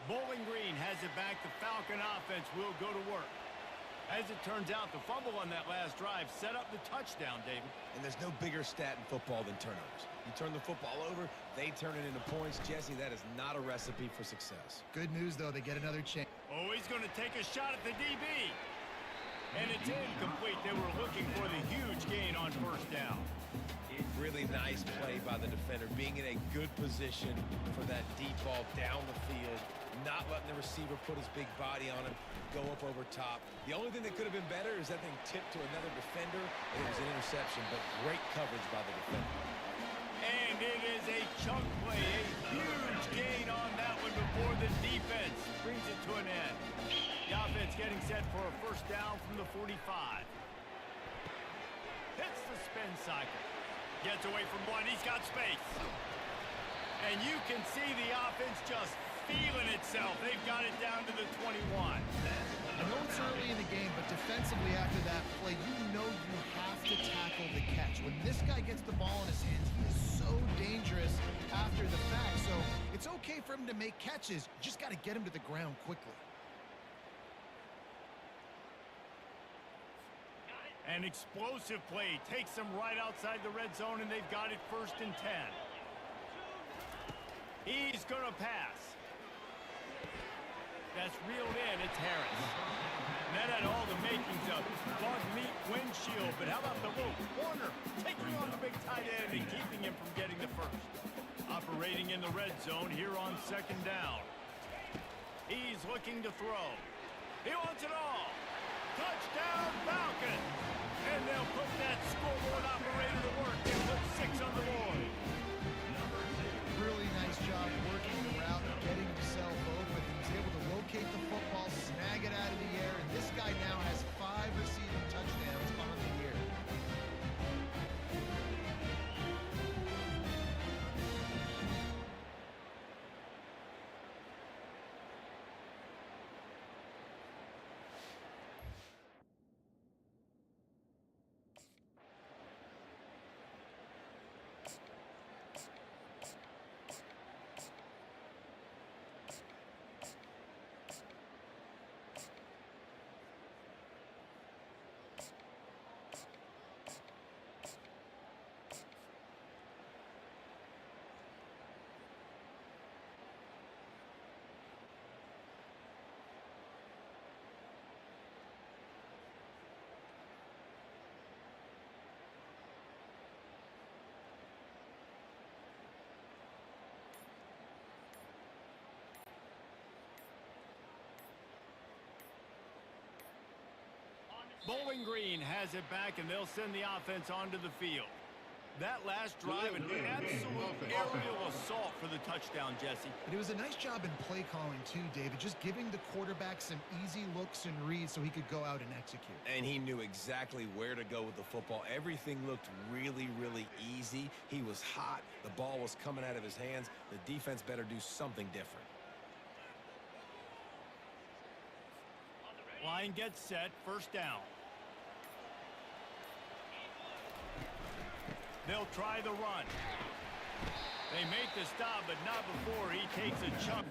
Bowling Green has it back. The Falcon offense will go to work. As it turns out, the fumble on that last drive set up the touchdown, David. And there's no bigger stat in football than turnovers. You turn the football over, they turn it into points. Jesse, that is not a recipe for success. Good news, though. They get another chance. Oh, he's going to take a shot at the DB. And it's incomplete. They were looking for the huge gain on first down. Really nice play by the defender, being in a good position for that deep ball down the field, not letting the receiver put his big body on him, go up over top. The only thing that could have been better is that thing tipped to another defender, and it was an interception, but great coverage by the defender. And it is a chunk play, a huge gain on that one before the defense brings it to an end. The offense getting set for a first down from the 45. Hits the spin cycle. Gets away from one. He's got space. And you can see the offense just feeling itself. They've got it down to the 21. I know it's early in the game, but defensively after that play, you know you have to tackle the catch. When this guy gets the ball in his hands, he is so dangerous after the fact. So it's okay for him to make catches. You just got to get him to the ground quickly. An explosive play takes them right outside the red zone, and they've got it 1st and 10. He's going to pass. That's reeled in. It's Harris. That had all the makings of bug meat windshield, but how about the little corner taking on the big tight end and keeping him from getting the first? Operating in the red zone here on 2nd down. He's looking to throw. He wants it all. Touchdown, Falcons! And they'll put that scoreboard operator to work and put 6 on the board. Really nice job working the route and getting himself open. He was able to locate the football, snag it out of the air, and this guy now has 5 receiving touchdowns on the year. Bowling Green has it back, and they'll send the offense onto the field. That last drive, an absolute aerial assault for the touchdown, Jesse. But it was a nice job in play calling too, David, just giving the quarterback some easy looks and reads so he could go out and execute. And he knew exactly where to go with the football. Everything looked really, really easy. He was hot. The ball was coming out of his hands. The defense better do something different. Line gets set, 1st down. They'll try the run. They make the stop, but not before he takes a chunk.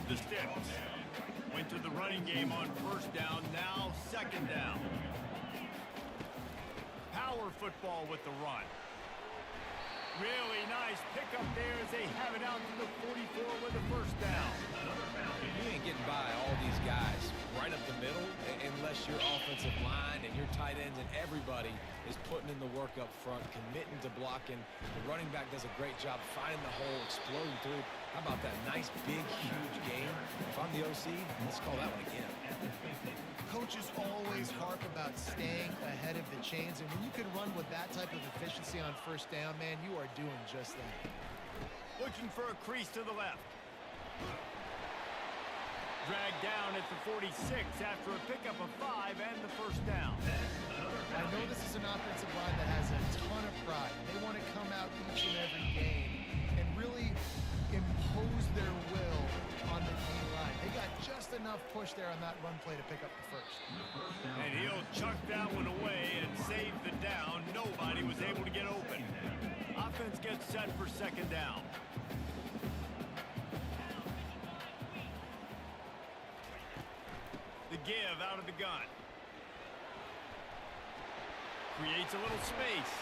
the sticks. Went to the running game on first down, now second down. Power football with the run. Really nice pickup there as they have it out to the 44 with the first down. You ain't getting by all these guys right up the middle unless your offensive line and your tight ends and everybody is putting in the work up front, committing to blocking. The running back does a great job finding the hole, exploding through. How about that nice, big, huge game? If I'm the OC, let's call that one again. Coaches always harp about staying ahead of the chains, and when you can run with that type of efficiency on first down, man, you are doing just that. Looking for a crease to the left. Dragged down at the 46 after a pickup of 5 and the first down. I know this is an offensive line that has a ton of pride. They want to come out each and every game and really impose their will on the D-line. They got just enough push there on that run play to pick up the first. And he'll chuck that one away and save the down. Nobody was able to get open. Offense gets set for second down. The give out of the gun. Creates a little space.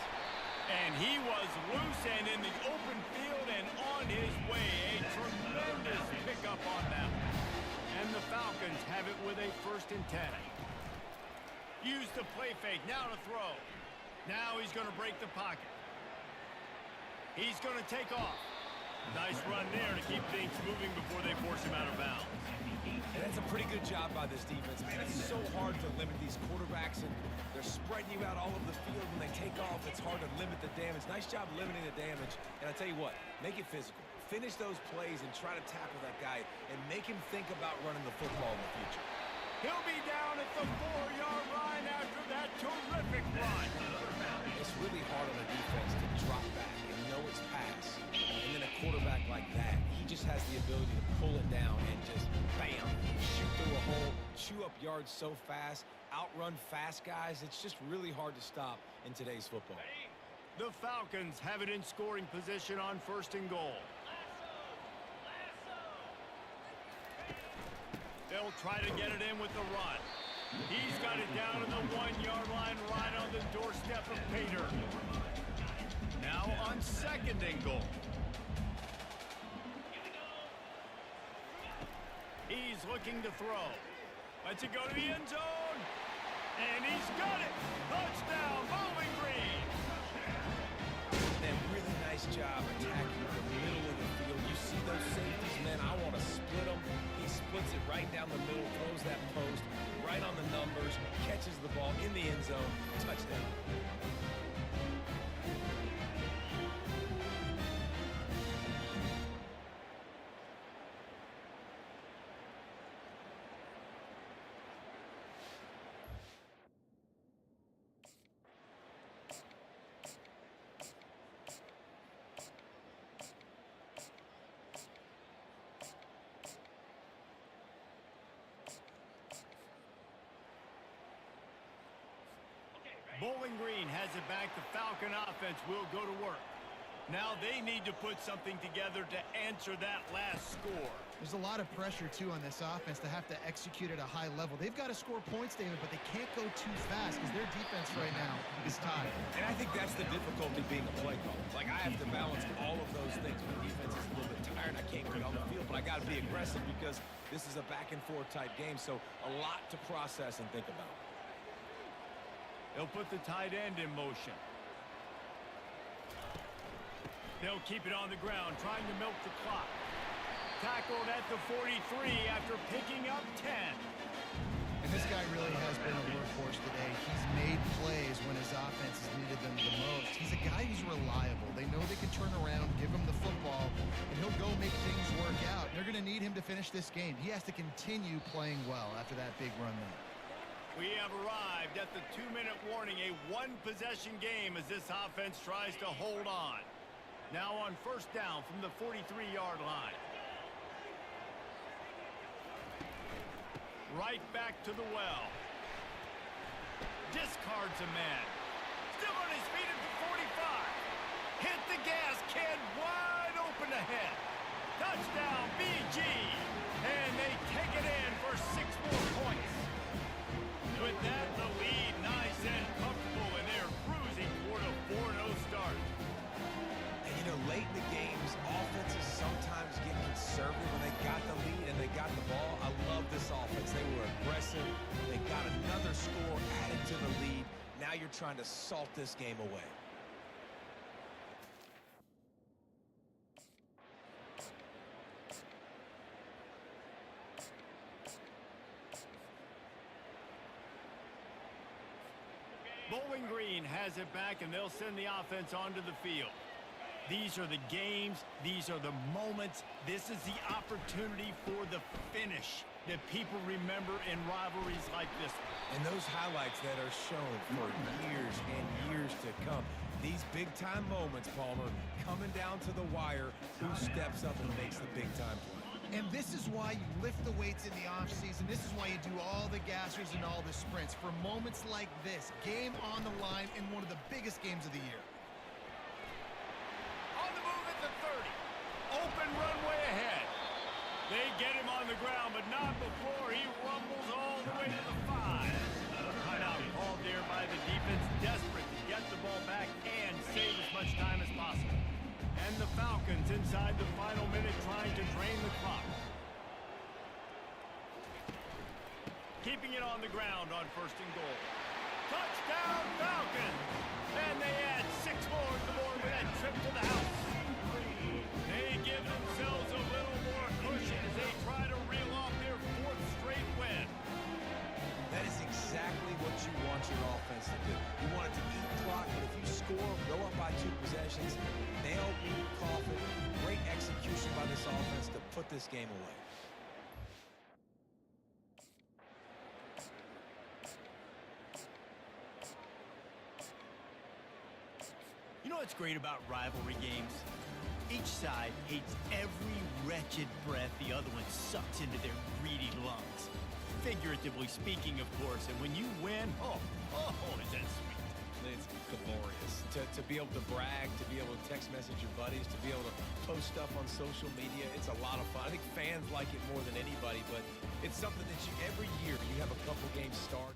And he was loose and in the open field and on his way. A tremendous pickup on that one. And the Falcons have it with a 1st and 10. Use the play fake. Now to throw. Now he's going to break the pocket. He's going to take off. Nice run there to keep things moving before they force him out of bounds. And that's a pretty good job by this defense. Man, it's so hard to limit these quarterbacks, and they're spreading you out all over the field. When they take off, it's hard to limit the damage. Nice job limiting the damage. And I tell you what, make it physical. Finish those plays and try to tackle that guy and make him think about running the football in the future. He'll be down at the 4-yard line after that terrific run. It's really hard on a defense to drop back and know it's pass. And then a quarterback like that, he just has the ability to pull it down and just, bam, shoot through a hole, chew up yards so fast, outrun fast guys. It's just really hard to stop in today's football. The Falcons have it in scoring position on 1st and goal. They'll try to get it in with the run. He's got it down to the 1-yard line right on the doorstep of Pater. Now on 2nd and goal. He's looking to throw. Lets it go to the end zone. And he's got it. Touchdown, Bowling Green. And really nice job attacking the middle of the field. You see those safeties, man, I want to split them. He splits it right down the middle, throws that post, right on the numbers, catches the ball in the end zone, touchdown. Bowling Green has it back. The Falcon offense will go to work. Now they need to put something together to answer that last score. There's a lot of pressure, too, on this offense to have to execute at a high level. They've got to score points, David, but they can't go too fast because their defense right now is tied. And I think that's the difficulty being a play caller. Like, I have to balance all of those things. My defense is a little bit tired. I can't get on the field, but I got to be aggressive because this is a back-and-forth type game, so a lot to process and think about. They'll put the tight end in motion. They'll keep it on the ground, trying to milk the clock. Tackled at the 43 after picking up 10. And this guy really has been a workhorse today. He's made plays when his offense has needed them the most. He's a guy who's reliable. They know they can turn around, give him the football, and he'll go make things work out. They're going to need him to finish this game. He has to continue playing well after that big run there. We have arrived at the 2-minute warning, a one-possession game as this offense tries to hold on. Now on first down from the 43-yard line. Right back to the well. Discards a man. Still on his feet at the 45. Hit the gas, kid. Wide open ahead. Touchdown, BG! And they take it in for 6 more points. With that, the lead nice and comfortable, and they're cruising toward a 4-0 start. And you know, late in the games, offenses sometimes get conservative when they got the lead and they got the ball. I love this offense. They were aggressive. They got another score added to the lead. Now you're trying to salt this game away. Bowling Green has it back, and they'll send the offense onto the field. These are the games. These are the moments. This is the opportunity for the finish that people remember in rivalries like this one. And those highlights that are shown for years and years to come. These big-time moments, Palmer, coming down to the wire. Who steps up and makes the big-time play? And this is why you lift the weights in the offseason. This is why you do all the gassers and all the sprints. For moments like this, game on the line in one of the biggest games of the year. On the move at the 30. Open runway ahead. They get him on the ground, but not before he rumbles all the way to the 5. Timeout called there by the defense, desperate to get the ball back and save as much time as possible. And the Falcons inside the final minute trying to drain the clock. Keeping it on the ground on 1st and goal. Touchdown Falcons! And they add 6 more to the board with that trip to the house. They give themselves a little more cushion as they try to reel off their 4th straight win. That is exactly what you want your offense to do. You want it to eat clock, but if you score, go up by 2 possessions, nail, coffin, great execution by this offense to put this game away. You know what's great about rivalry games? Each side hates every wretched breath the other one sucks into their greedy lungs. Figuratively speaking, of course, and when you win, oh, is that sweet. It's glorious. To be able to brag, to be able to text message your buddies, to be able to post stuff on social media, it's a lot of fun. I think fans like it more than anybody, but it's something that every year you have a couple games start.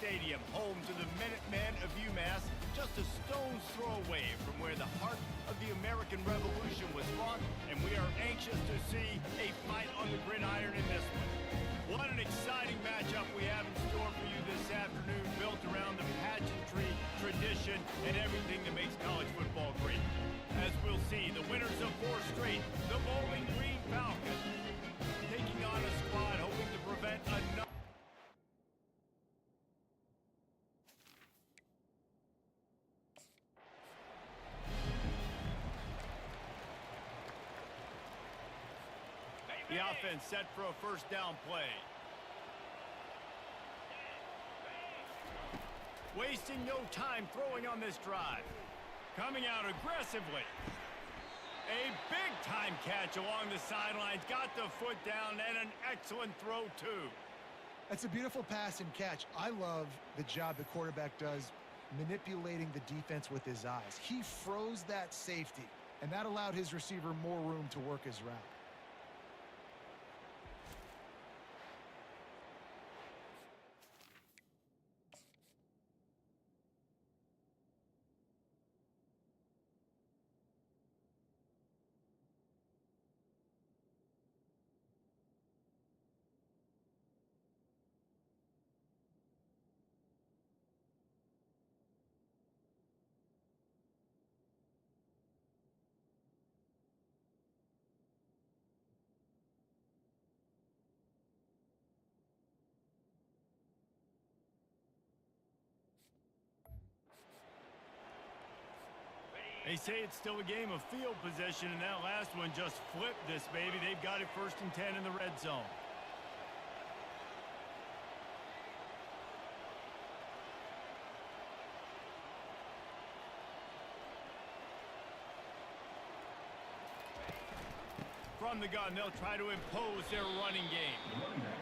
Stadium, home to the Minutemen of UMass, just a stone's throw away from where the heart of the American Revolution was fought, and we are anxious to see a fight on the gridiron in this one. What an exciting matchup we have in store for you this afternoon, built around the pageantry, tradition, and everything that makes college football great. As we'll see, the winners of 4 straight, the Bowling Green Falcons, taking on a squad hoping to prevent another. The offense set for a first down play. Wasting no time throwing on this drive. Coming out aggressively. A big-time catch along the sidelines. Got the foot down and an excellent throw, too. That's a beautiful pass and catch. I love the job the quarterback does manipulating the defense with his eyes. He froze that safety, and that allowed his receiver more room to work his route. They say it's still a game of field position, and that last one just flipped this baby. They've got it 1st and 10 in the red zone. From the gun, they'll try to impose their running game.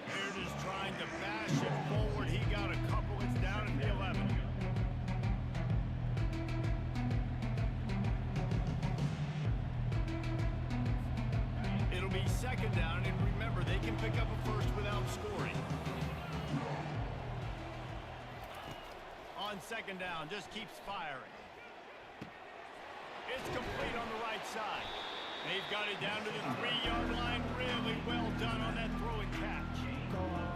They're just trying to bash it forward. He got a couple. It's down at the 11. It'll be 2nd down, and remember, they can pick up a first without scoring. On 2nd down, just keeps firing. It's complete on the right side. They've got it down to the 3-yard line. Really well done on that throw and catch.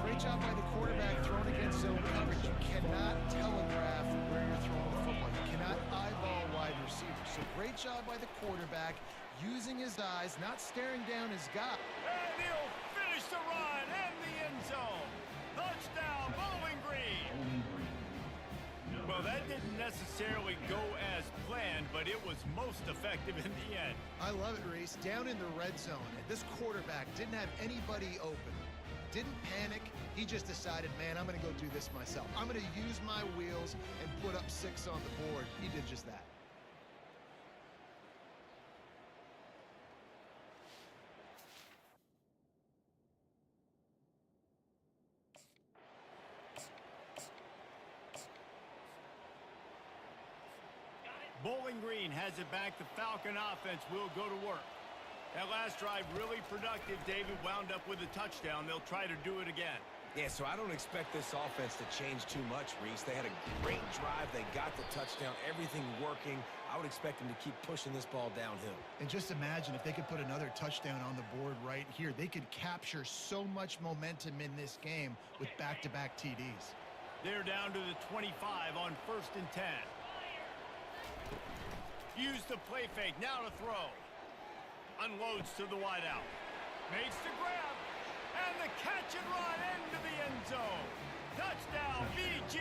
Great job by the quarterback throwing against zone coverage. You cannot telegraph where you're throwing the football. You cannot eyeball wide receivers. So great job by the quarterback using his eyes, not staring down his guy. And he'll finish the run in the end zone. Touchdown, Bowling Green. Well, that didn't necessarily go as planned, but it was most effective in the end. I love it, Reese. Down in the red zone, this quarterback didn't have anybody open. Didn't panic. He just decided, man, I'm going to go do this myself. I'm going to use my wheels and put up 6 on the board. He did just that. Bowling Green has it back. The Falcon offense will go to work. That last drive really productive. David wound up with a touchdown. They'll try to do it again. Yeah, so I don't expect this offense to change too much, Reese. They had a great drive. They got the touchdown. Everything working. I would expect them to keep pushing this ball downhill. And just imagine if they could put another touchdown on the board right here. They could capture so much momentum in this game with back-to-back TDs. They're down to the 25 on 1st and 10. Use the play fake, now to throw. Unloads to the wideout. Makes the grab. And the catch and run into the end zone. Touchdown, BG.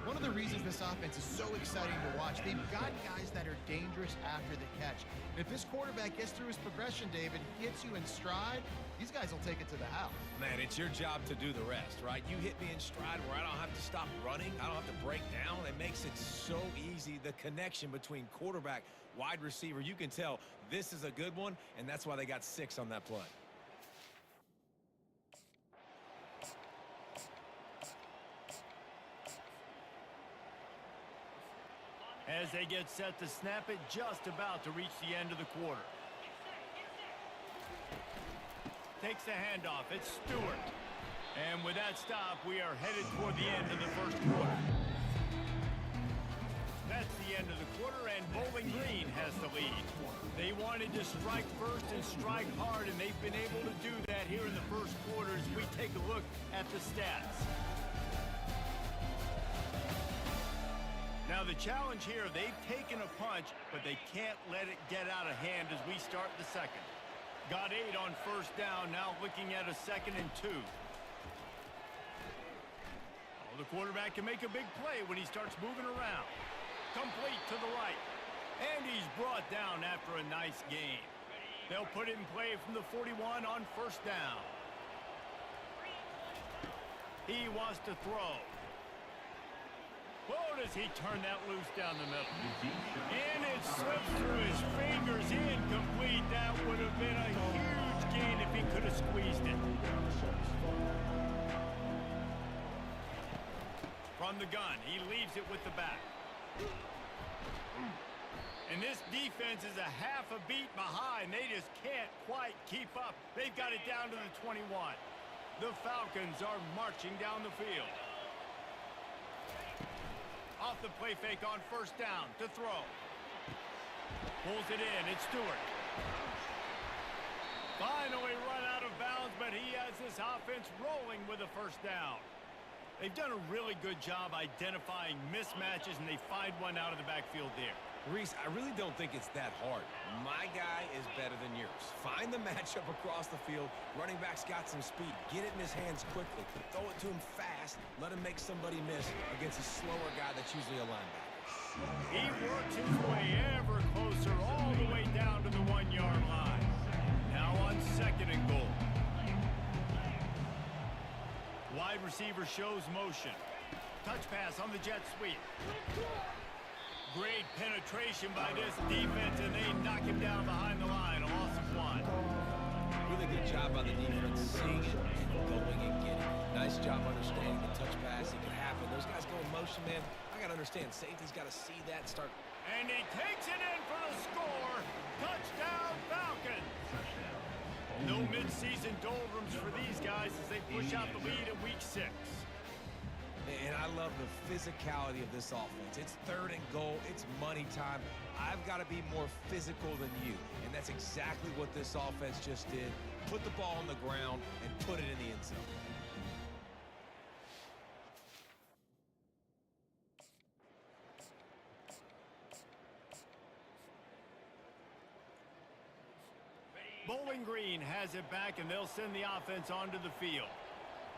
One of the reasons this offense is so exciting to watch, they've got guys that are dangerous after the catch. And if this quarterback gets through his progression, David, gets you in stride, these guys will take it to the house. Man, it's your job to do the rest, right? You hit me in stride where I don't have to stop running. I don't have to break down. It makes it so easy. The connection between quarterback, wide receiver, you can tell this is a good one, and that's why they got 6 on that play. As they get set to snap it, just about to reach the end of the quarter. Takes the handoff. It's Stewart. And with that stop, we are headed toward the end of the first quarter. That's the end of the quarter, and Bowling Green has the lead. They wanted to strike first and strike hard, and they've been able to do that here in the first quarter as we take a look at the stats. Now the challenge here, they've taken a punch, but they can't let it get out of hand as we start the second. Got 8 on first down, now looking at a 2nd and 2. Oh, the quarterback can make a big play when he starts moving around. Complete to the right. And he's brought down after a nice gain. They'll put it in play from the 41 on first down. He wants to throw. Oh, does he turn that loose down the middle? And it slips through his fingers, incomplete. That would have been a huge gain if he could have squeezed it. From the gun, he leaves it with the back. And this defense is a half a beat behind. They just can't quite keep up. They've got it down to the 21. The Falcons are marching down the field. Off the play fake on first down to throw. Pulls it in. It's Stewart. Finally run out of bounds, but he has this offense rolling with a first down. They've done a really good job identifying mismatches, and they find one out of the backfield there. Reese, I really don't think it's that hard. My guy is better than yours. Find the matchup across the field. Running back's got some speed. Get it in his hands quickly. Throw it to him fast. Let him make somebody miss against a slower guy that's usually a linebacker. He works his way ever closer all the way down to the 1-yard line. Now on 2nd and goal. Wide receiver shows motion. Touch pass on the jet sweep. Great penetration by this defense, and they knock him down behind the line. A loss of 1. Really good job by the defense, seeing it and going and getting it. Nice job understanding the touch pass. It can happen. Those guys go in motion, man. I got to understand. Safety's got to see that and start. And he takes it in for the score. Touchdown, Falcons. No midseason doldrums for these guys as they push out the lead in week 6. And I love the physicality of this offense. It's 3rd and goal. It's money time. I've got to be more physical than you. And that's exactly what this offense just did. Put the ball on the ground and put it in the end zone. Bowling Green has it back, and they'll send the offense onto the field.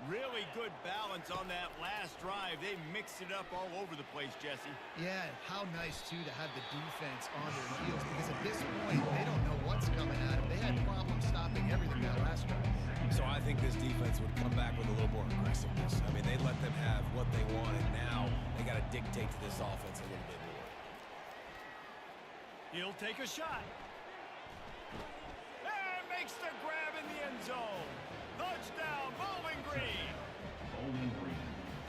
Really good balance on that last drive. They mixed it up all over the place, Jesse. Yeah, how nice, too, to have the defense on their heels, because at this point, they don't know what's coming at them. They had problems stopping everything that last drive. So I think this defense would come back with a little more aggressiveness. I mean, they let them have what they wanted. Now they got to dictate to this offense a little bit more. He'll take a shot. And makes the grab in the end zone. Touchdown, Bowling Green.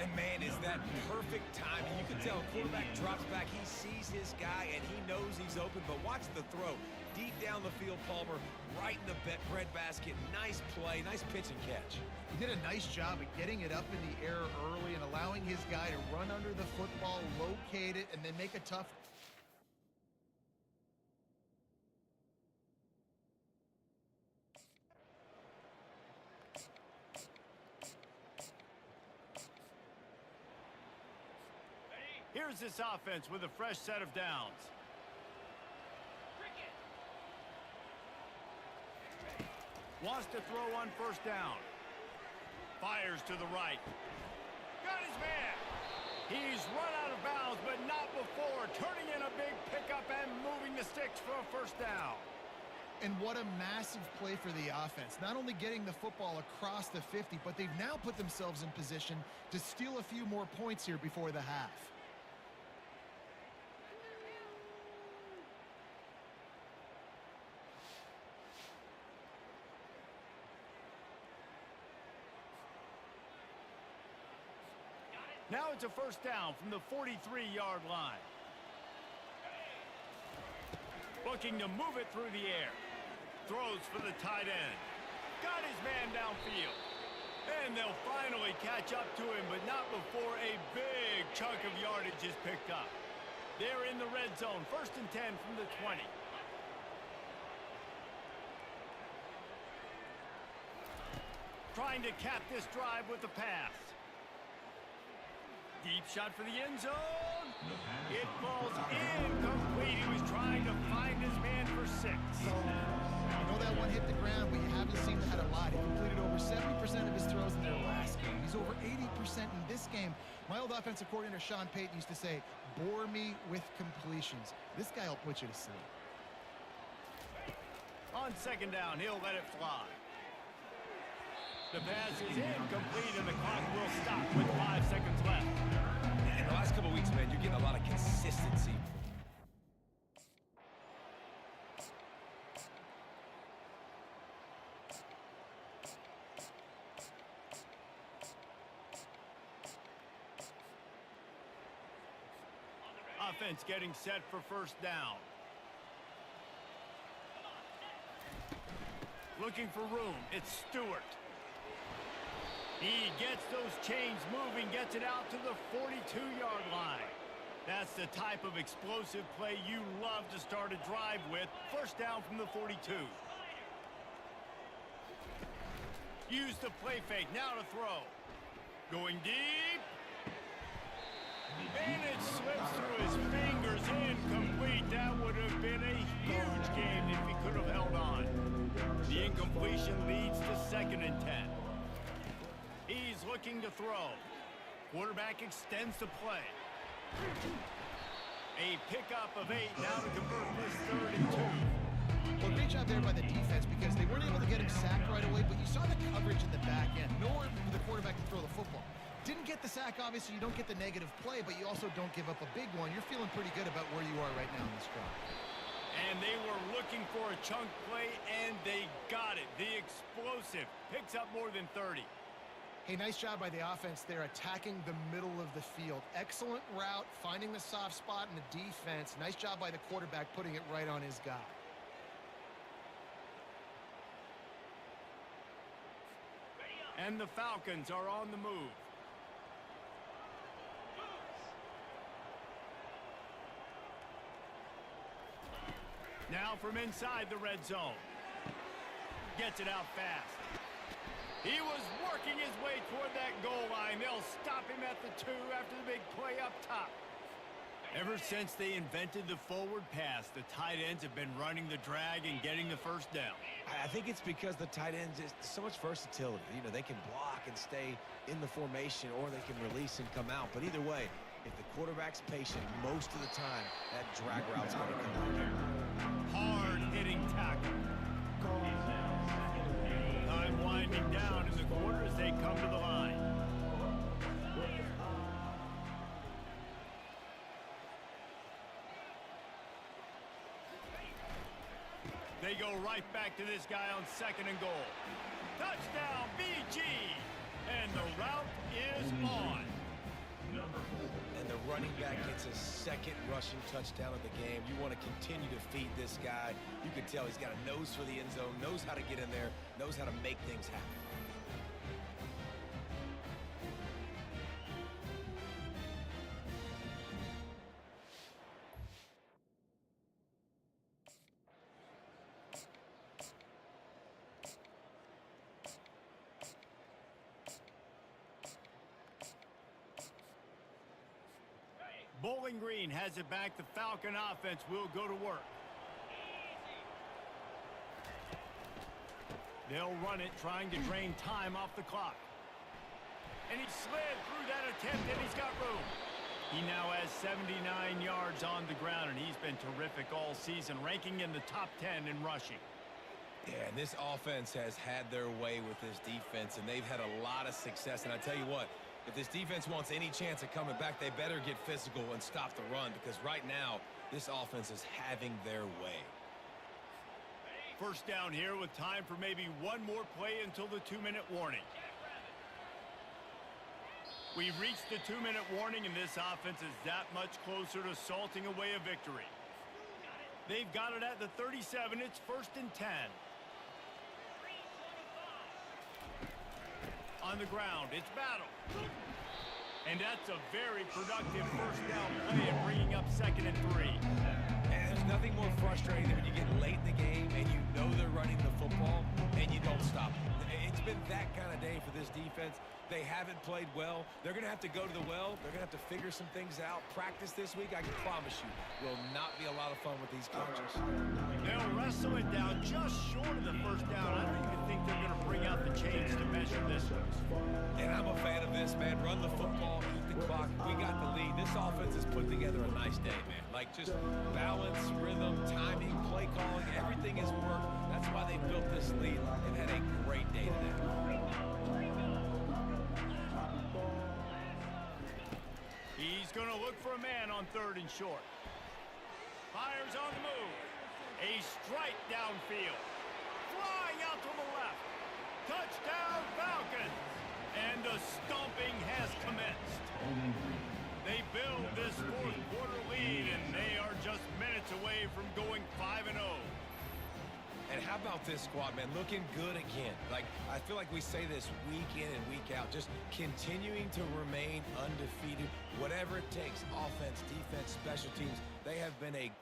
And, man, is that perfect timing. You can tell quarterback drops back. He sees his guy, and he knows he's open. But watch the throw. Deep down the field, Palmer, right in the bread basket. Nice play, nice pitch and catch. He did a nice job of getting it up in the air early and allowing his guy to run under the football, locate it, and then make a tough. Here's this offense with a fresh set of downs. Wants to throw on first down. Fires to the right. Got his man. He's run out of bounds, but not before. Turning in a big pickup and moving the sticks for a first down. And what a massive play for the offense. Not only getting the football across the 50, but they've now put themselves in position to steal a few more points here before the half. Now it's a first down from the 43-yard line. Looking to move it through the air. Throws for the tight end. Got his man downfield. And they'll finally catch up to him, but not before a big chunk of yardage is picked up. They're in the red zone, 1st and 10 from the 20. Trying to cap this drive with the pass. Deep shot for the end zone. It falls incomplete. He was trying to find his man for 6. You know that one hit the ground, but you haven't seen that a lot. He completed over 70% of his throws in their last game. He's over 80% in this game. My old offensive coordinator, Sean Payton, used to say, bore me with completions. This guy will put you to sleep. On 2nd down, he'll let it fly. The pass is incomplete, and the clock will stop with 5 seconds left. In the last couple of weeks, man, you're getting a lot of consistency. Offense getting set for 1st down. Looking for room. It's Stewart. He gets those chains moving, gets it out to the 42-yard line. That's the type of explosive play you love to start a drive with. 1st down from the 42. Use the play fake. Now to throw. Going deep. And it slips through his fingers. Incomplete. That would have been a huge game if he could have held on. The incompletion leads to 2nd and 10. He's looking to throw. Quarterback extends the play. A pickup of 8 now to convert this 3rd and 2. Well, great job there by the defense because they weren't able to get him sacked right away, but you saw the coverage in the back end. Nowhere for the quarterback to throw the football. Didn't get the sack, obviously. You don't get the negative play, but you also don't give up a big one. You're feeling pretty good about where you are right now in this drive. And they were looking for a chunk play, and they got it. The explosive picks up more than 30. Hey, nice job by the offense there, attacking the middle of the field. Excellent route, finding the soft spot in the defense. Nice job by the quarterback putting it right on his guy. And the Falcons are on the move. Now from inside the red zone. Gets it out fast. He was working his way toward that goal line. They'll stop him at the 2 after the big play up top. Ever since they invented the forward pass, the tight ends have been running the drag and getting the 1st down. I think it's because the tight ends is so much versatility. You know, they can block and stay in the formation, or they can release and come out. But either way, if the quarterback's patient most of the time, that drag route's going to come out. Hard-hitting tackle. Time winding down in the quarter as they come to the line. They go right back to this guy on 2nd and goal. Touchdown, BG! And the route is on. And the running back gets his 2nd rushing touchdown of the game. You want to continue to feed this guy. You can tell he's got a nose for the end zone, knows how to get in there, knows how to make things happen. Bowling Green has it back. The Falcon offense will go to work. They'll run it, trying to drain time off the clock. And he slid through that attempt, and he's got room. He now has 79 yards on the ground, and he's been terrific all season, ranking in the top 10 in rushing. Yeah, and this offense has had their way with this defense, and they've had a lot of success. And I tell you what, if this defense wants any chance of coming back, they better get physical and stop the run, because right now, this offense is having their way. 1st down here with time for maybe one more play until the 2-minute warning. We've reached the 2-minute warning, and this offense is that much closer to salting away a victory. They've got it at the 37. It's 1st and 10. On the ground, it's battle. And that's a very productive first down play and bringing up 2nd and 3. And there's nothing more frustrating than when you get late in the game and you know they're running the football and you don't stop. It's been that kind of day for this defense. They haven't played well. They're going to have to go to the well. They're going to have to figure some things out. Practice this week, I can promise you, will not be a lot of fun with these coaches. They'll wrestle it down just short of the first down. I don't even think they're going to bring out the chains to measure this one. And I'm a fan of this, man. Run the football, eat the clock. We got the lead. This offense has put together a nice day, man. Like just balance, rhythm, timing, play calling, everything has worked. That's why they built this lead and had a great day today. He's going to look for a man on 3rd and short. Fires on the move. A strike downfield. Flying out to the left. Touchdown Falcons. And the stomping has commenced. They build this 4th quarter lead, and they are just minutes away from going 5-0. And how about this squad, man? Looking good again. Like, I feel like we say this week in and week out, just continuing to remain undefeated, whatever it takes, offense, defense, special teams. They have been a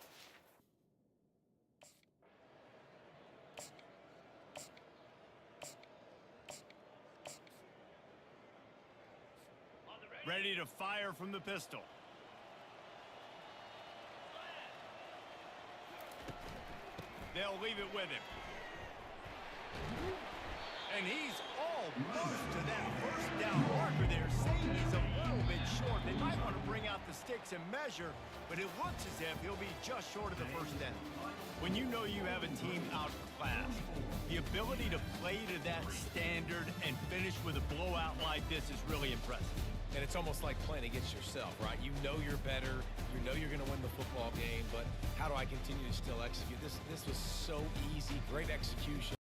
ready to fire from the pistol. They'll leave it with him. And he's almost to that first down marker there, saying he's a little bit short. They might want to bring out the sticks and measure, but it looks as if he'll be just short of the first down. When you know you have a team outclassed, the ability to play to that standard and finish with a blowout like this is really impressive. And it's almost like playing against yourself, right? You know you're better. You know you're going to win the football game, but how do I continue to still execute? This was so easy. Great execution.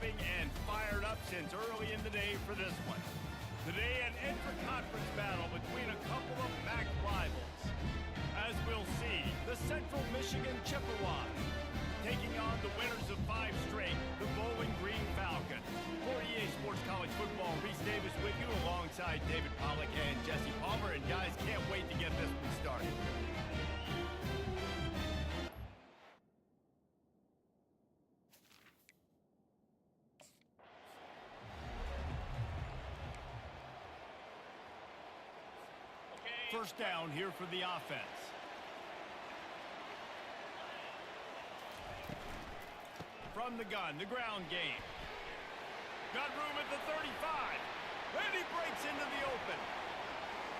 prepping and fired up since early in the day for this one. Today, an intra-conference battle between a couple of MAC rivals. As we'll see, the Central Michigan Chippewas taking on the winners of 5 straight, the Bowling Green Falcons. For EA Sports College Football, Reese Davis with you alongside David Pollack and Jesse Palmer. And guys, can't wait to get this one started. First down here for the offense. From the gun, the ground game. Got room at the 35. And he breaks into the open.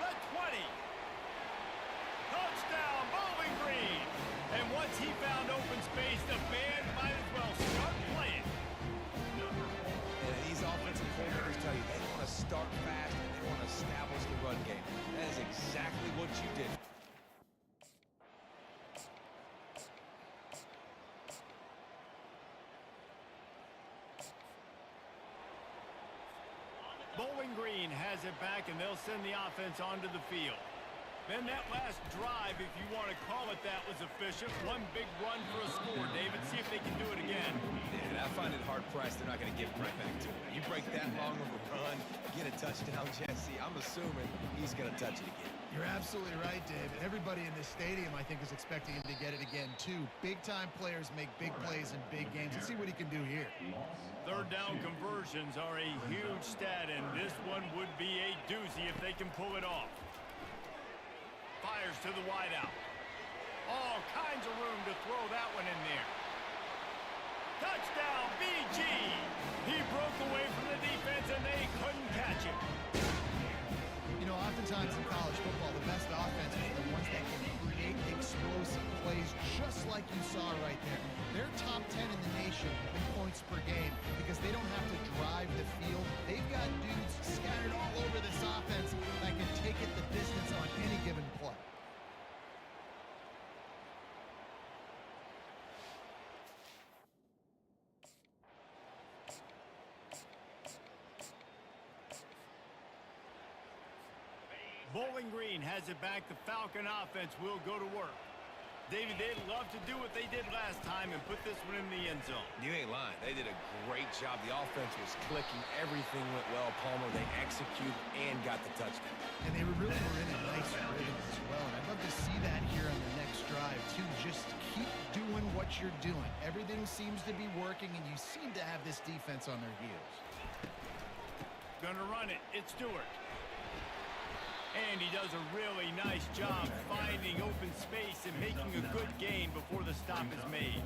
The 20. Touchdown, Bowling Green. And once he found open space, the band might as well start playing. And these offensive coordinators tell you they want to start fast and they want to establish the run game. That is exactly what you did. Bowling Green has it back, and they'll send the offense onto the field. Then that last drive, if you want to call it that, was efficient. One big run for a score. David, see if they can do it again. Yeah, I find it hard-pressed they're not going to give it right back to him. You break that long of a run, get a touchdown, Jesse, I'm assuming he's going to touch it again. You're absolutely right, David. Everybody in this stadium, I think, is expecting him to get it again, too. Big-time players make big plays in big games. Let's see what he can do here. Third down conversions are a huge stat, and this one would be a doozy if they can pull it off. Fires to the wideout. All kinds of room to throw that one in there. Touchdown, BG! He broke away from the defense, and they couldn't catch him. You know, oftentimes in college football, the best offenses are the ones that can create explosive plays, just like you saw right there. They're top 10 in the nation in points per game because they don't have to drive the field. They've got dudes scattered all over this offense that can take it the distance on any given play. Bowling Green has it back. The Falcon offense will go to work. David, they'd love to do what they did last time and put this one in the end zone. You ain't lying. They did a great job. The offense was clicking. Everything went well. Palmer, they executed and got the touchdown. And they really were in a nice rhythm as well. And I'd love to see that here on the next drive, too. Just keep doing what you're doing. Everything seems to be working, and you seem to have this defense on their heels. Gonna run it. It's Stewart. And he does a really nice job finding open space and making a good gain before the stop is made.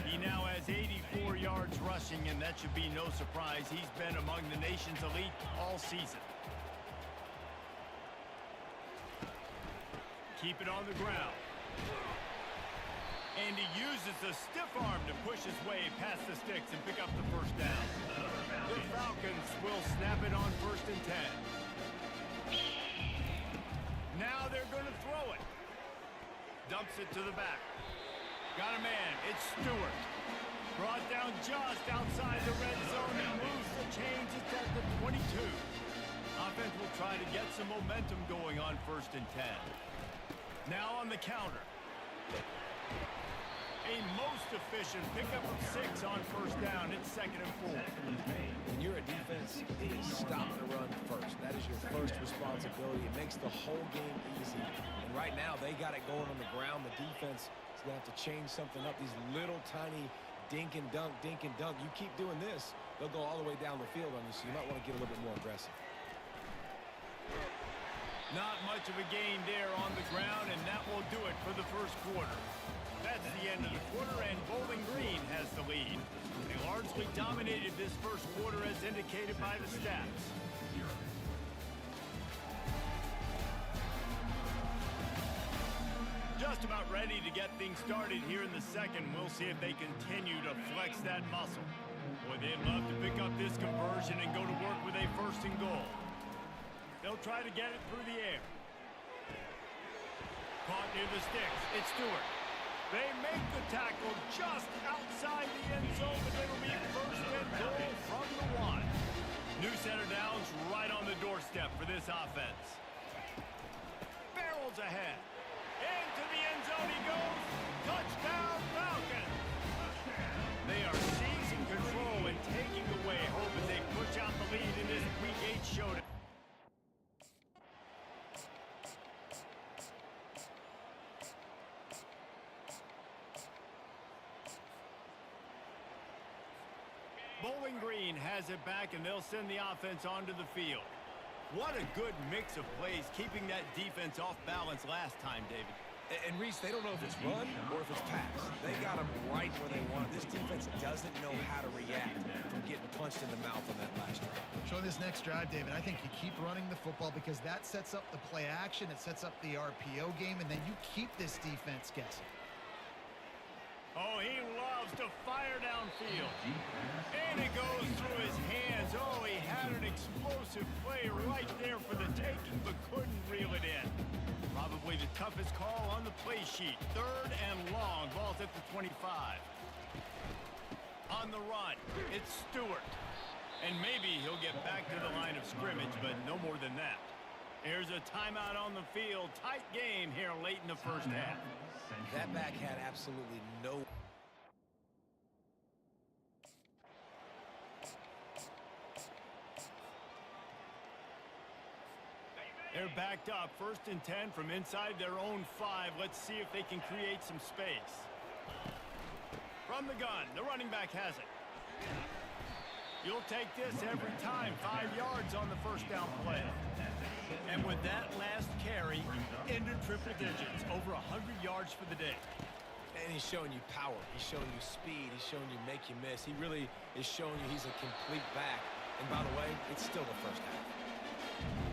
He now has 84 yards rushing, and that should be no surprise. He's been among the nation's elite all season. Keep it on the ground. And he uses the stiff arm to push his way past the sticks and pick up the first down. The Falcons will snap it on 1st and 10. Now they're going to throw it. Dumps it to the back. Got a man. It's Stewart. Brought down just outside the red zone and moves the chains. It's at the 22. Offense will try to get some momentum going on 1st and 10. Now on the counter. A most efficient pickup of 6 on 1st down. It's 2nd and 4. When you're a defense, it is stop the run first. That is your first responsibility. It makes the whole game easy. And right now, they got it going on the ground. The defense is going to have to change something up. These little tiny dink and dunk, dink and dunk. You keep doing this, they'll go all the way down the field on you, so you might want to get a little bit more aggressive. Not much of a gain there on the ground, and that will do it for the first quarter. That's the end of the quarter, and Bowling Green has the lead. They largely dominated this first quarter as indicated by the stats. Just about ready to get things started here in the second. We'll see if they continue to flex that muscle. Boy, they'd love to pick up this conversion and go to work with a 1st and goal. They'll try to get it through the air. Caught near the sticks. It's Stewart. They make the tackle just outside the end zone, but it'll be 1st and goal New center downs right on the doorstep for this offense. Barrels ahead. Into the end zone he goes. Touchdown, Falcons. They are seizing control and taking away hope as they push out the lead in this Week 8 showdown. Bowling Green has it back, and they'll send the offense onto the field. What a good mix of plays, keeping that defense off balance last time, David. And Reese, they don't know if it's run or if it's pass. They got them right where they want it. This defense doesn't know how to react from getting punched in the mouth on that last drive. So in this next drive, David, I think you keep running the football because that sets up the play action, it sets up the RPO game, and then you keep this defense guessing. Oh, he loves to fire downfield. And it goes through his hands. Oh, he had an explosive play right there for the taking, but couldn't reel it in. Probably the toughest call on the play sheet. 3rd and long. Ball's at the 25. On the run, it's Stewart. And maybe he'll get back to the line of scrimmage, but no more than that. Here's a timeout on the field. Tight game here late in the first half. That back had absolutely no... They're backed up, 1st and 10 from inside their own 5. Let's see if they can create some space. From the gun, the running back has it. You'll take this every time. 5 yards on the first down play. And with that last carry, into triple digits, over 100 yards for the day. And he's showing you power. He's showing you speed. He's showing you make you miss. He really is showing you he's a complete back. And by the way, it's still the first half.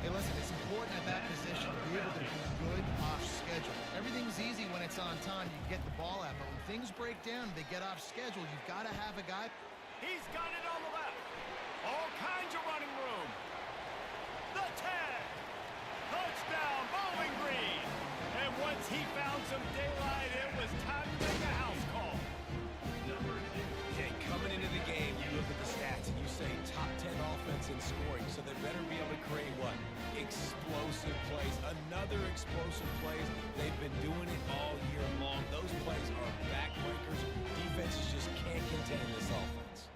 Hey, listen, it's important at that position to be able to be good off schedule. Everything's easy when it's on time. You get the ball out. But when things break down, they get off schedule. You've got to have a guy. He's got it on the left. All kinds of running room. The 10. Touchdown, Bowling Green. And once he found some daylight, it was time to make a house call. Okay, coming into the game, you look at the stats and you say top 10 offense in scoring, so they better be able to create what? Explosive plays. Another explosive plays. They've been doing it all year long. Those plays are backbreakers. Defenses just can't contain this offense.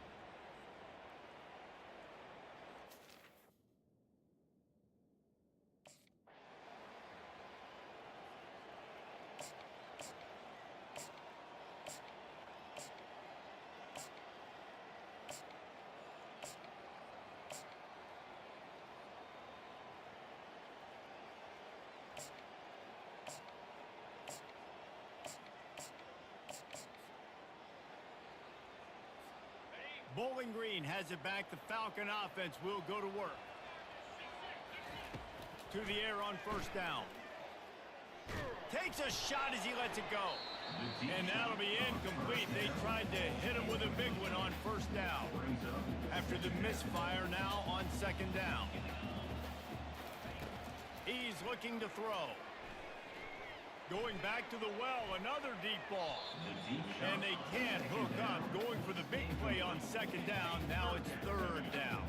Bowling Green has it back. The Falcon offense will go to work. To the air on 1st down. Takes a shot as he lets it go. And that'll be incomplete. They tried to hit him with a big one on 1st down. After the misfire, now on 2nd down. He's looking to throw. Going back to the well, another deep ball. And they can't hook up. Going for the big play on 2nd down. Now it's 3rd down.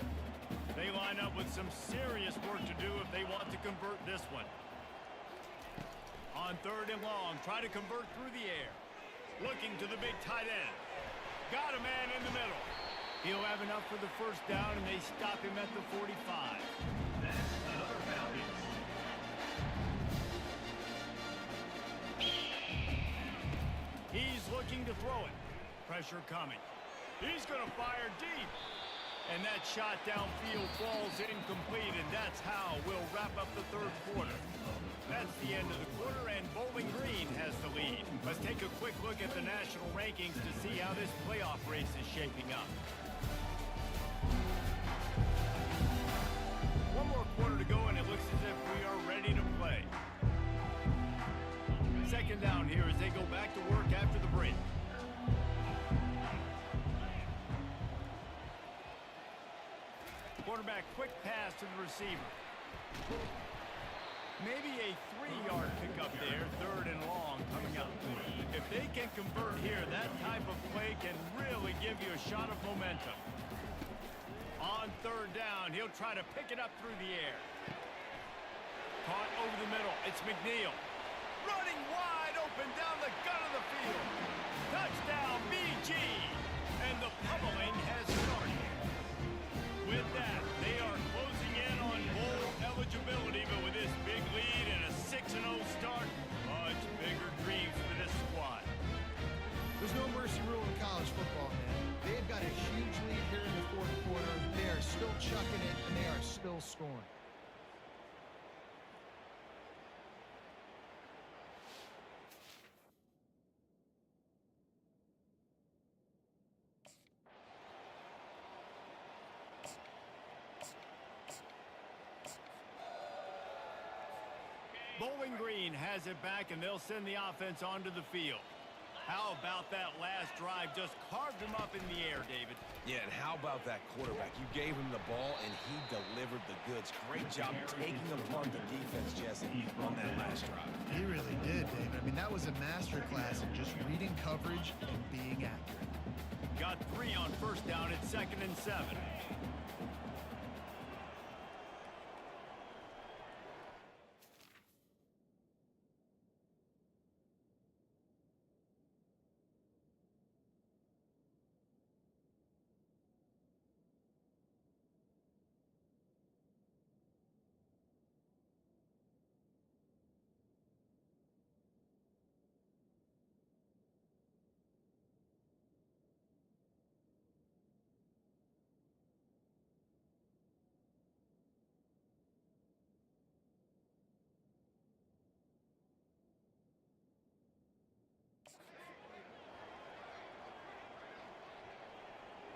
They line up with some serious work to do if they want to convert this one. On 3rd and long, try to convert through the air. Looking to the big tight end. Got a man in the middle. He'll have enough for the 1st down, and they stop him at the 45. That's another penalty. He's looking to throw it. Pressure coming. He's going to fire deep. And that shot downfield falls incomplete, and that's how we'll wrap up the 3rd quarter. That's the end of the quarter, and Bowling Green has the lead. Let's take a quick look at the national rankings to see how this playoff race is shaping up. One more quarter to go, and it looks as if we are ready to play. 2nd down here as they go back to work after the break. Quarterback quick pass to the receiver. Maybe a 3-yard pickup there, 3rd and long coming up. If they can convert here, that type of play can really give you a shot of momentum. On third down, he'll try to pick it up through the air. Caught over the middle. It's McNeil. Running wide open down the gut of the field. Touchdown, BG. And the pummeling has started. With that, they are closing in on bowl eligibility, but with this big lead and a 6-0 start, much bigger dreams for this squad. There's no mercy rule in college football, man. They've got a huge lead here in the fourth quarter. They are still chucking it, and they are still scoring. Bowling Green has it back, and they'll send the offense onto the field. How about that last drive? Just carved him up in the air, David. Yeah, and how about that quarterback? You gave him the ball, and he delivered the goods. Great job taking apart the defense, Jesse, on that last drive. He really did, David. I mean, that was a masterclass in just reading coverage and being accurate. Got 3 on first down at 2nd and 7.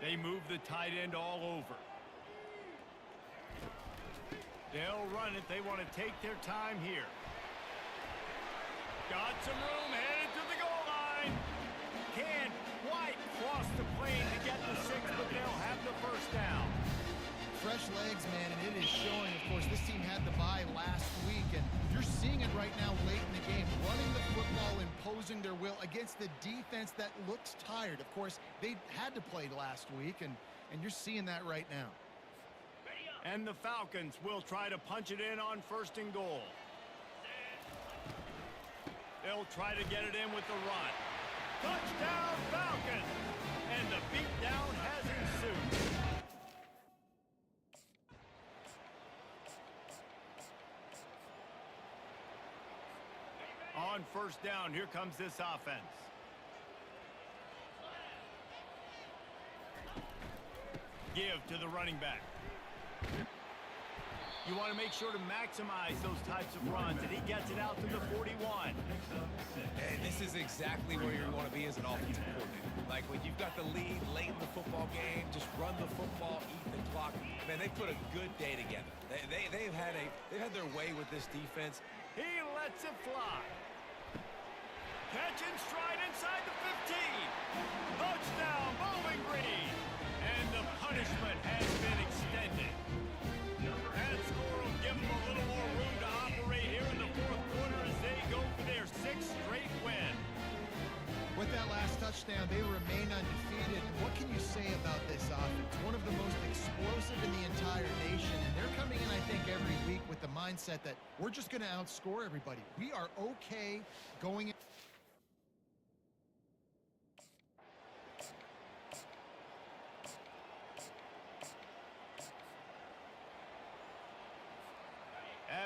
They move the tight end all over. They'll run it. They want to take their time here. Got some room, headed to the goal line. Can't quite cross the plane to get the 6, but they'll have the first down. Fresh legs, man, and it is showing. Of course, this team had the bye last week, and you're seeing it right now late in the game. Running the football, imposing their will against the defense that looks tired. Of course, they had to play last week, and you're seeing that right now. And the Falcons will try to punch it in on 1st and goal. They'll try to get it in with the run. Touchdown, Falcons! And the beatdown has ensued. On 1st down, here comes this offense. Give to the running back. You want to make sure to maximize those types of runs, and he gets it out to the 41. And this is exactly where you're going to be as an offensive coordinator. Like when you've got the lead late in the football game, just run the football, eat the clock. Man, they put a good day together. They've had their way with this defense. He lets it fly. Catch and stride inside the 15. Touchdown, Bowling Green. And the punishment has been extended. That score will give them a little more room to operate here in the fourth quarter as they go for their 6th straight win. With that last touchdown, they remain undefeated. What can you say about this offense? One of the most explosive in the entire nation, and they're coming in, I think, every week with the mindset that we're just going to outscore everybody. We are okay going in.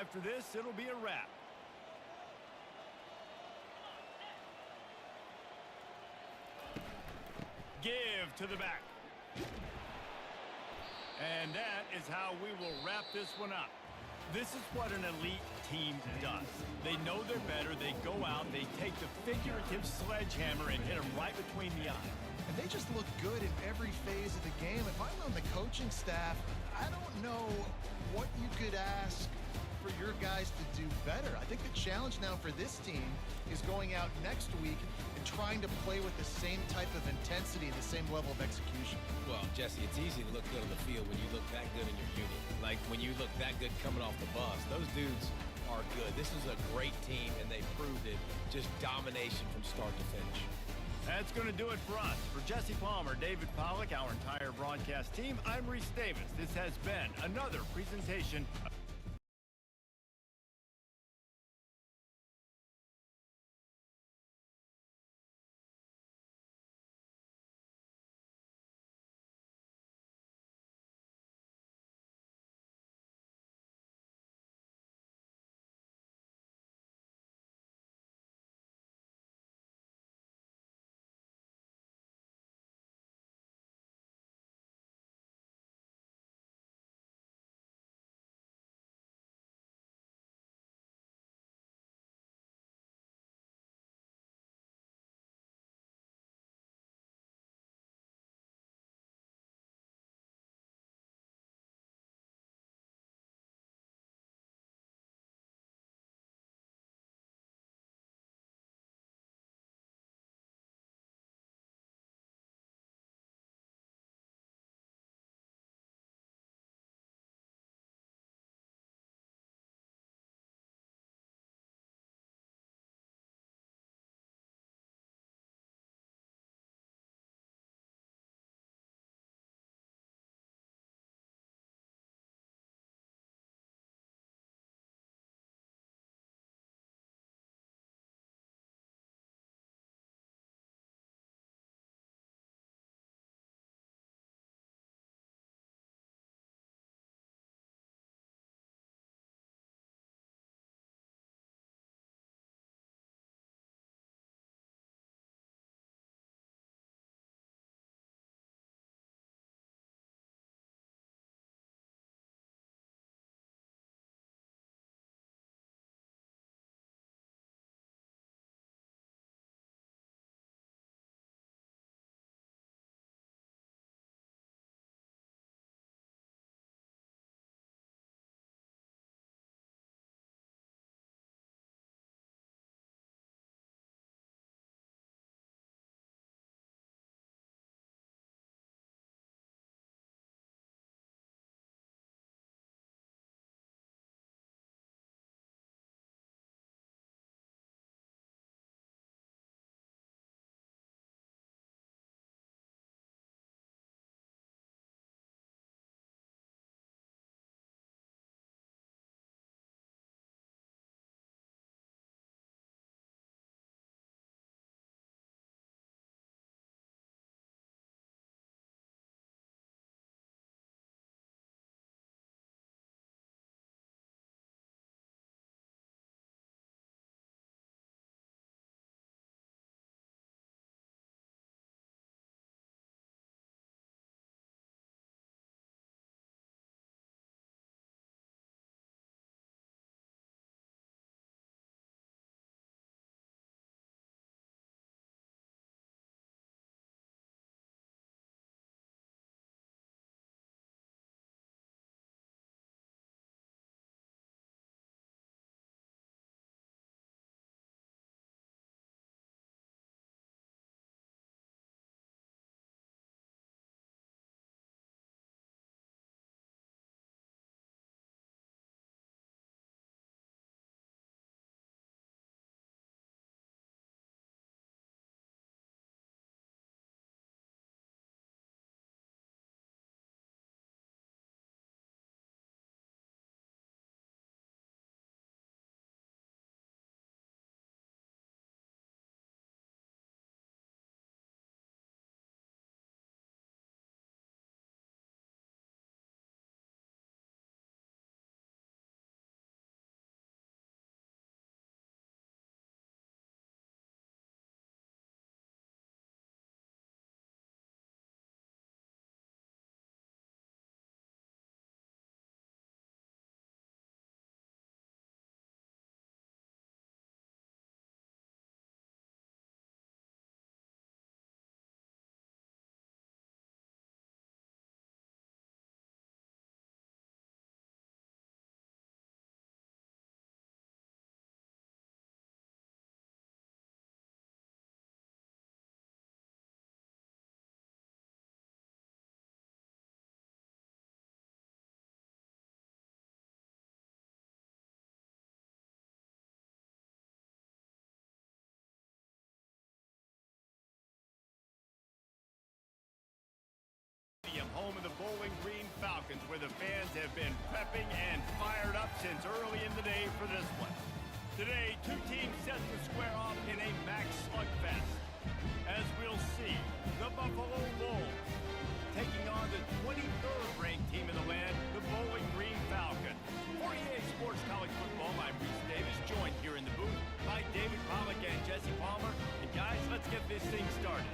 After this, it'll be a wrap. Give to the back. And that is how we will wrap this one up. This is what an elite team does. They know they're better. They go out, they take the figurative sledgehammer and hit them right between the eyes. And they just look good in every phase of the game. If I'm on the coaching staff, I don't know what you could ask for your guys to do better. I think the challenge now for this team is going out next week and trying to play with the same type of intensity and the same level of execution. Well, Jesse, it's easy to look good on the field when you look that good in your unit. Like when you look that good coming off the bus. Those dudes are good. This is a great team, and they proved it. Just domination from start to finish. That's going to do it for us. For Jesse Palmer, David Pollack, our entire broadcast team, I'm Reese Davis. This has been another presentation home of the Bowling Green Falcons, where the fans have been prepping and fired up since early in the day for this one. Today, two teams set to square off in a max slugfest. As we'll see, the Buffalo Wolves taking on the 23rd ranked team in the land, the Bowling Green Falcons. For EA Sports College Football, I'm Reese Davis, joined here in the booth by David Pollack and Jesse Palmer. And guys, let's get this thing started.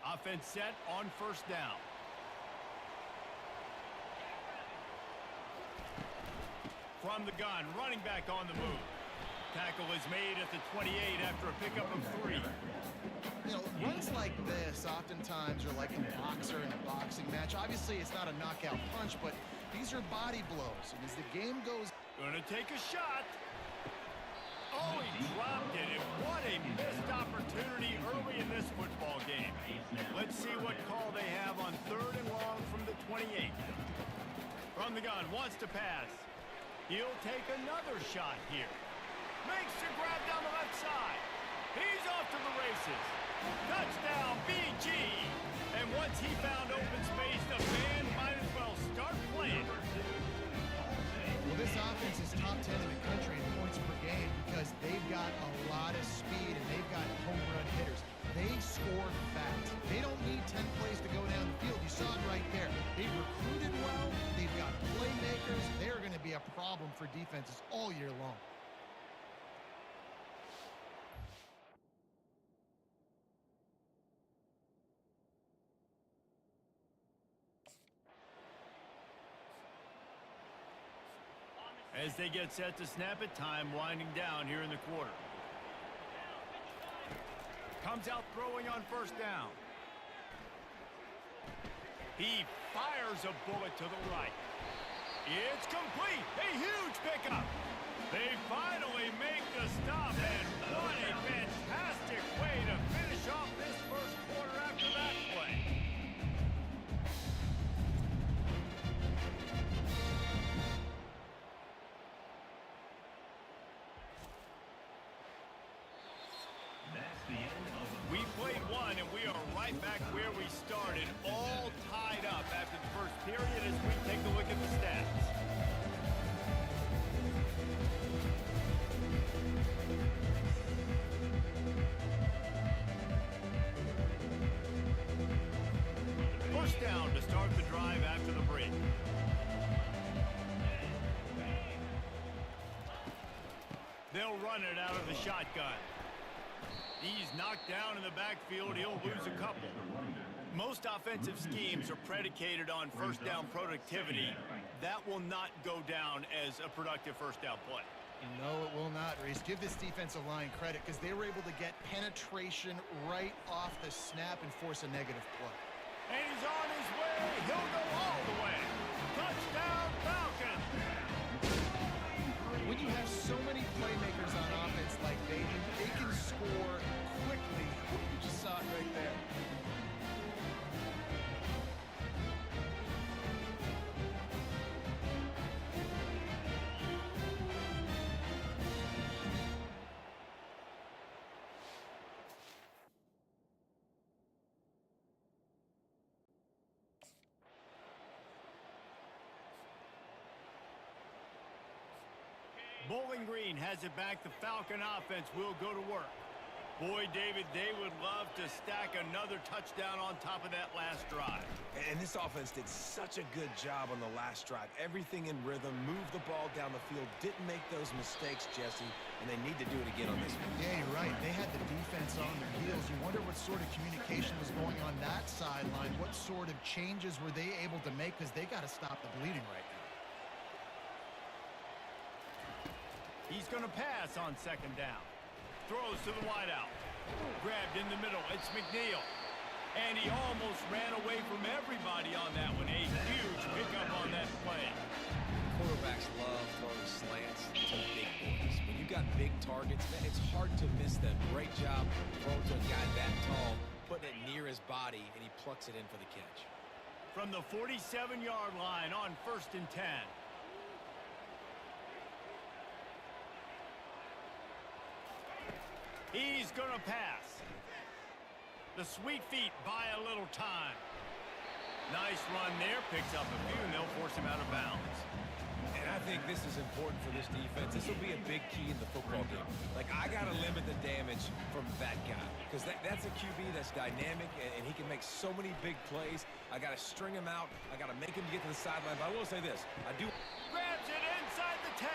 Offense set on first down. From the gun, running back on the move. Tackle is made at the 28 after a pickup of 3. You know, runs like this oftentimes are like a boxer in a boxing match. Obviously, it's not a knockout punch, but these are body blows. And as the game goes... Gonna take a shot. Oh, he dropped it, and what a missed opportunity early in this football game. Let's see what call they have on 3rd and long from the 28. From the gun, wants to pass. He'll take another shot here. Makes the grab down the left side. He's off to the races. Touchdown, BG. And once he found open space, the band might as well start playing. Well, this offense is top 10 in the country in points per game because they've got a lot of speed and they've got home run hitters. They score fast. They don't need 10 plays to go down the field. You saw it right there. They've recruited well. They've got playmakers. They're going to be a problem for defenses all year long. As they get set to snap it, time winding down here in the quarter. Comes out throwing on first down. He fires a bullet to the right. It's complete. A huge pickup. They finally make the stop, and what a fantastic way to finish off this first quarter after that play. We played one, and we are right back where we started, all tied up after the first period as we take a look at the stats. First down to start the drive after the break. They'll run it out of the shotgun. He's knocked down in the backfield. He'll lose a couple. Most offensive schemes are predicated on first down productivity. That will not go down as a productive first down play. No, it will not, Reese. Give this defensive line credit because they were able to get penetration right off the snap and force a negative play. And he's on his way. He'll go all the way. Touchdown, Falcons. When you have so many playmakers on offense like they do, they can score quickly. You just saw it right there. Bowling Green has it back. The Falcon offense will go to work. Boy, David, they would love to stack another touchdown on top of that last drive. And this offense did such a good job on the last drive. Everything in rhythm, moved the ball down the field, didn't make those mistakes, Jesse, and they need to do it again on this one. Yeah, you're right. They had the defense on their heels. You wonder what sort of communication was going on that sideline. What sort of changes were they able to make because they got to stop the bleeding right now. He's going to pass on second down. Throws to the wideout. Grabbed in the middle. It's McNeil. And he almost ran away from everybody on that one. A huge pickup on that play. Quarterbacks love throwing slants to big boys. When you got big targets, man, it's hard to miss them. Great job throwing to a guy that tall, putting it near his body, and he plucks it in for the catch. from the 47-yard line on 1st and 10. He's going to pass. The sweet feet buy a little time. Nice run there. Picks up a few, and they'll force him out of bounds. And I think this is important for this defense. This will be a big key in the football game. Like, I got to limit the damage from that guy because that's a QB that's dynamic, and he can make so many big plays. I got to string him out. I got to make him get to the sideline. But I will say this. I do. Grabs it inside the 10.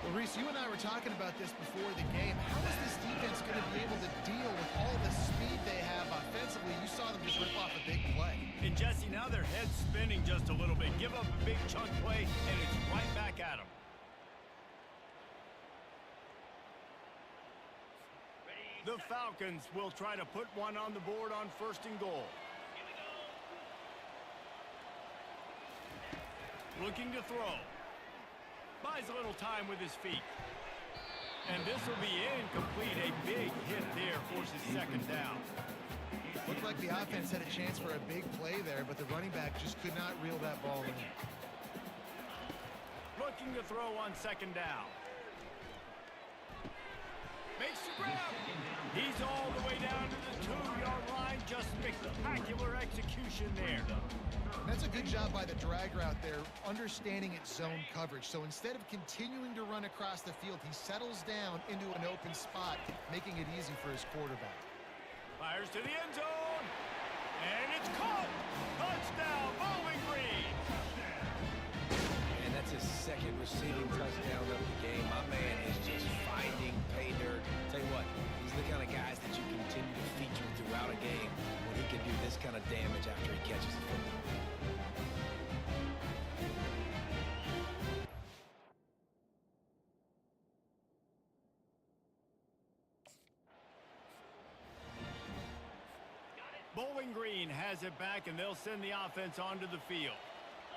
Well, Reese, you and I were talking about this before the game. How is this defense going to be able to deal with all the speed they have offensively? You saw them just rip off a big play. And Jesse, now their head's spinning just a little bit. Give up a big chunk play, and it's right back at them. The Falcons will try to put one on the board on 1st and goal. Looking to throw. Buys a little time with his feet. And this will be incomplete. A big hit there forces 2nd down. Looked like the offense had a chance for a big play there, but the running back just could not reel that ball in. Looking to throw on 2nd down. Makes the grab. He's all the way down to the 2-yard line. Just spectacular execution there. That's a good job by the drag route there, understanding its zone coverage. So instead of continuing to run across the field, he settles down into an open spot, making it easy for his quarterback. Fires to the end zone. And it's caught. Touchdown, Bowling Green. And that's his 2nd receiving touchdown of the game. My man is just finding pay dirt. Tell you what, these are the kind of guys that you continue to feature throughout a game when he can do this kind of damage after he catches the football. Bowling Green has it back, and they'll send the offense onto the field.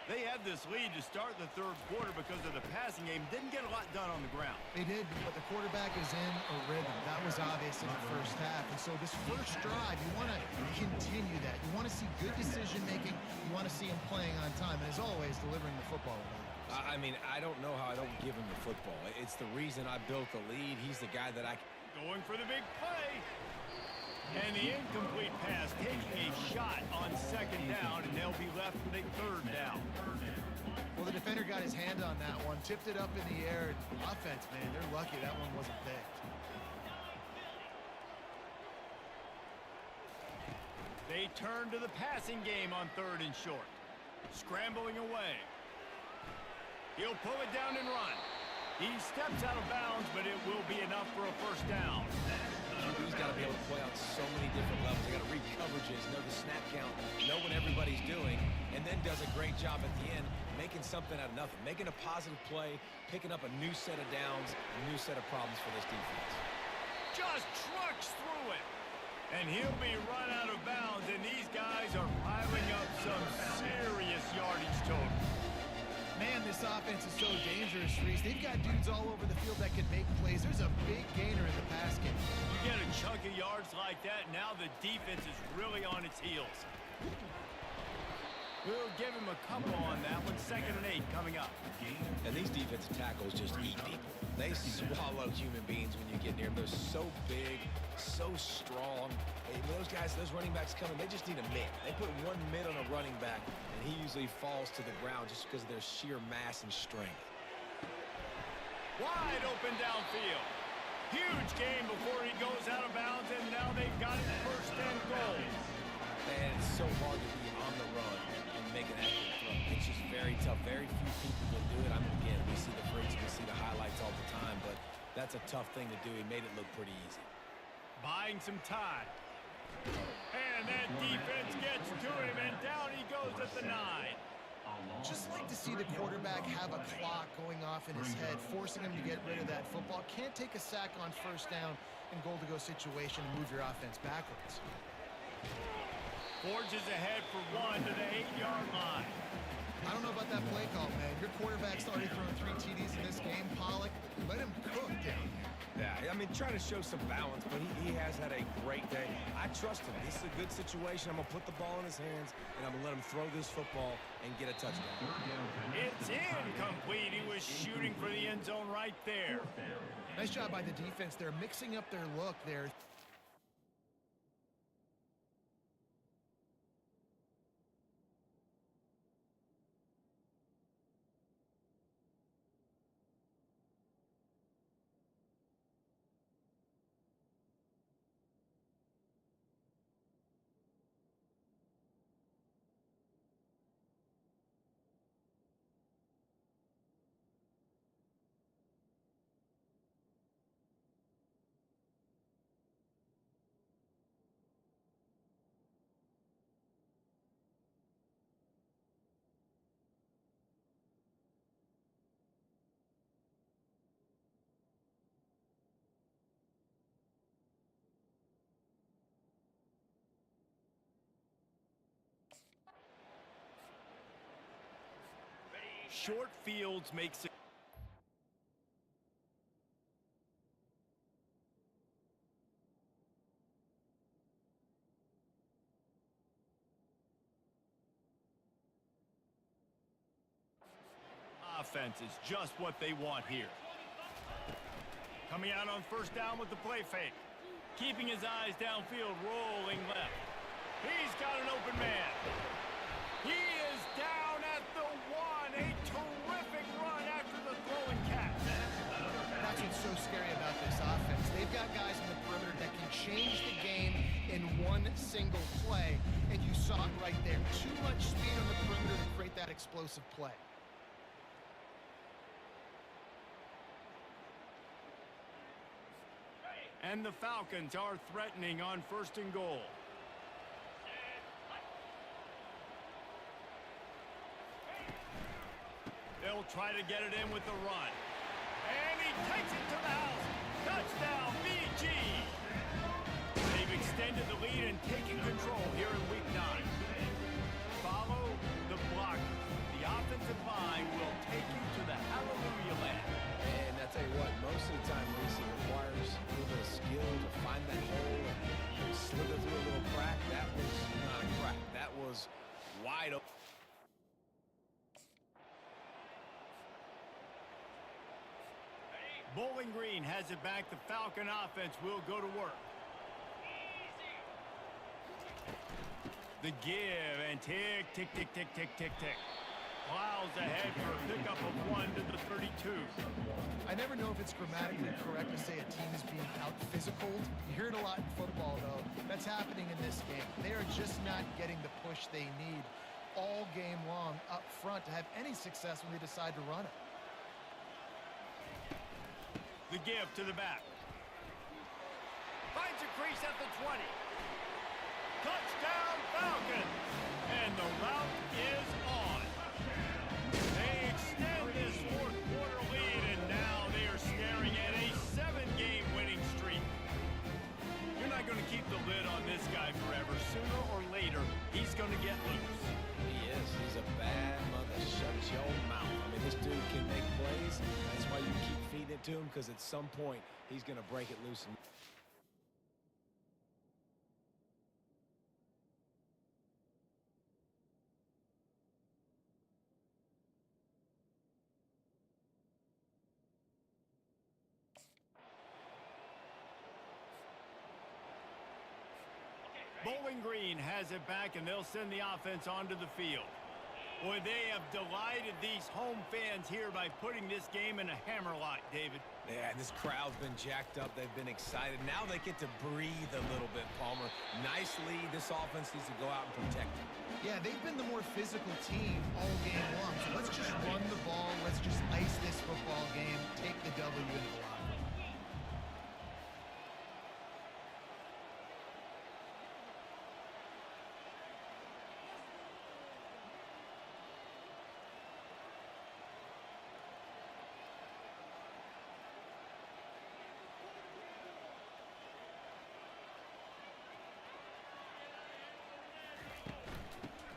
They had this lead to start the 3rd quarter because of the passing game. Didn't get a lot done on the ground. They did, but the quarterback is in a rhythm. That was obvious in the 1st half. And so this first drive, you want to continue that. You want to see good decision-making. You want to see him playing on time. And as always, delivering the football. I mean, I don't know how I don't give him the football. It's the reason I built the lead. He's the guy that I... Going for the big play. And the incomplete pass taking a shot on 2nd down, and they'll be left with a 3rd down. Well, the defender got his hand on that one, tipped it up in the air. Offense, man, they're lucky that one wasn't picked. They turn to the passing game on 3rd and short. Scrambling away. He'll pull it down and run. He steps out of bounds, but it will be enough for a 1st down. He's got to be able to play on so many different levels. They got to read coverages, know the snap count, know what everybody's doing, and then does a great job at the end making something out of nothing, making a positive play, picking up a new set of downs, a new set of problems for this defense. Just trucks through it. And he'll be run out of bounds, and these guys are piling up some serious yardage total. Man, this offense is so dangerous, Reese. They've got dudes all over the field that can make plays. There's a big gainer in the pass game. You get a chunk of yards like that, now the defense is really on its heels. We'll give him a couple on that one. 2nd and 8 coming up. And these defensive tackles just eat people. They swallow human beings when you get near them. They're so big, so strong. And those guys, those running backs coming, they just need a mid. They put one mid on a running back, and he usually falls to the ground just because of their sheer mass and strength. Wide open downfield. Huge gain before he goes out of bounds, and now they've got it 1st and goal. Man, it's so hard to be on the run and make an accurate throw. It's just very tough. Very few people can do it. I mean, again, we see the freaks, we see the highlights all the time, but that's a tough thing to do. He made it look pretty easy. Buying some time. And that defense gets to him, and down he goes at the 9. Just like to see the quarterback have a clock going off in his head, forcing him to get rid of that football. Can't take a sack on 1st down in goal-to-go situation and move your offense backwards. Forges ahead for 1 to the 8-yard line. I don't know about that play call, man. Your quarterback's already thrown 3 TDs in this game, Pollock. Let him cook down there. Yeah, I mean, trying to show some balance, but he has had a great day. I trust him. This is a good situation. I'm going to put the ball in his hands, and I'm going to let him throw this football and get a touchdown. It's incomplete. He was shooting for the end zone right there. Nice job by the defense. They're mixing up their look there. Short fields makes it. Offense is just what they want here. Coming out on first down with the play fake. Keeping his eyes downfield, rolling left. He's got an open man. He is down at the one. A terrific run after the throwing catch. That's what's so scary about this offense. They've got guys in the perimeter that can change the game in one single play, and you saw it right there. Too much speed on the perimeter to create that explosive play. And the Falcons are threatening on first and goal. They'll try to get it in with the run. And he takes it to the house. Touchdown, BG. They've extended the lead and taken control here in week 9. Follow the blockers. The offensive line will take you to the hallelujah land. And I tell you what, most of the time, Reese, it requires a little bit of skill to find that hole and slither through a little crack. That was not a crack. That was wide open. Bowling Green has it back. The Falcon offense will go to work. The give and tick, tick, tick, tick, tick, tick, tick. Plows ahead for a pickup of 1 to the 32. I never know if it's grammatically correct to say a team is being out-physicaled. You hear it a lot in football, though. That's happening in this game. They are just not getting the push they need all game long up front to have any success when they decide to run it. The give to the back. Finds a crease at the 20. Touchdown, Falcons! And the route is on. They extend this fourth quarter lead, and now they are staring at a 7-game winning streak. You're not going to keep the lid on this guy forever. Sooner or later, he's going to get loose. He is. He's a bad mother. Shut your mouth. I mean, this dude can make plays. That's why you keep feeding it to him, because at some point, he's going to break it loose. Bowling Green has it back, and they'll send the offense onto the field. Boy, they have delighted these home fans here by putting this game in a hammerlock, David. Yeah, this crowd's been jacked up. They've been excited. Now they get to breathe a little bit, Palmer. Nice lead. This offense needs to go out and protect it. Yeah, they've been the more physical team all game long. So let's just run the ball. Let's just ice this football game. Take the W into the locker room.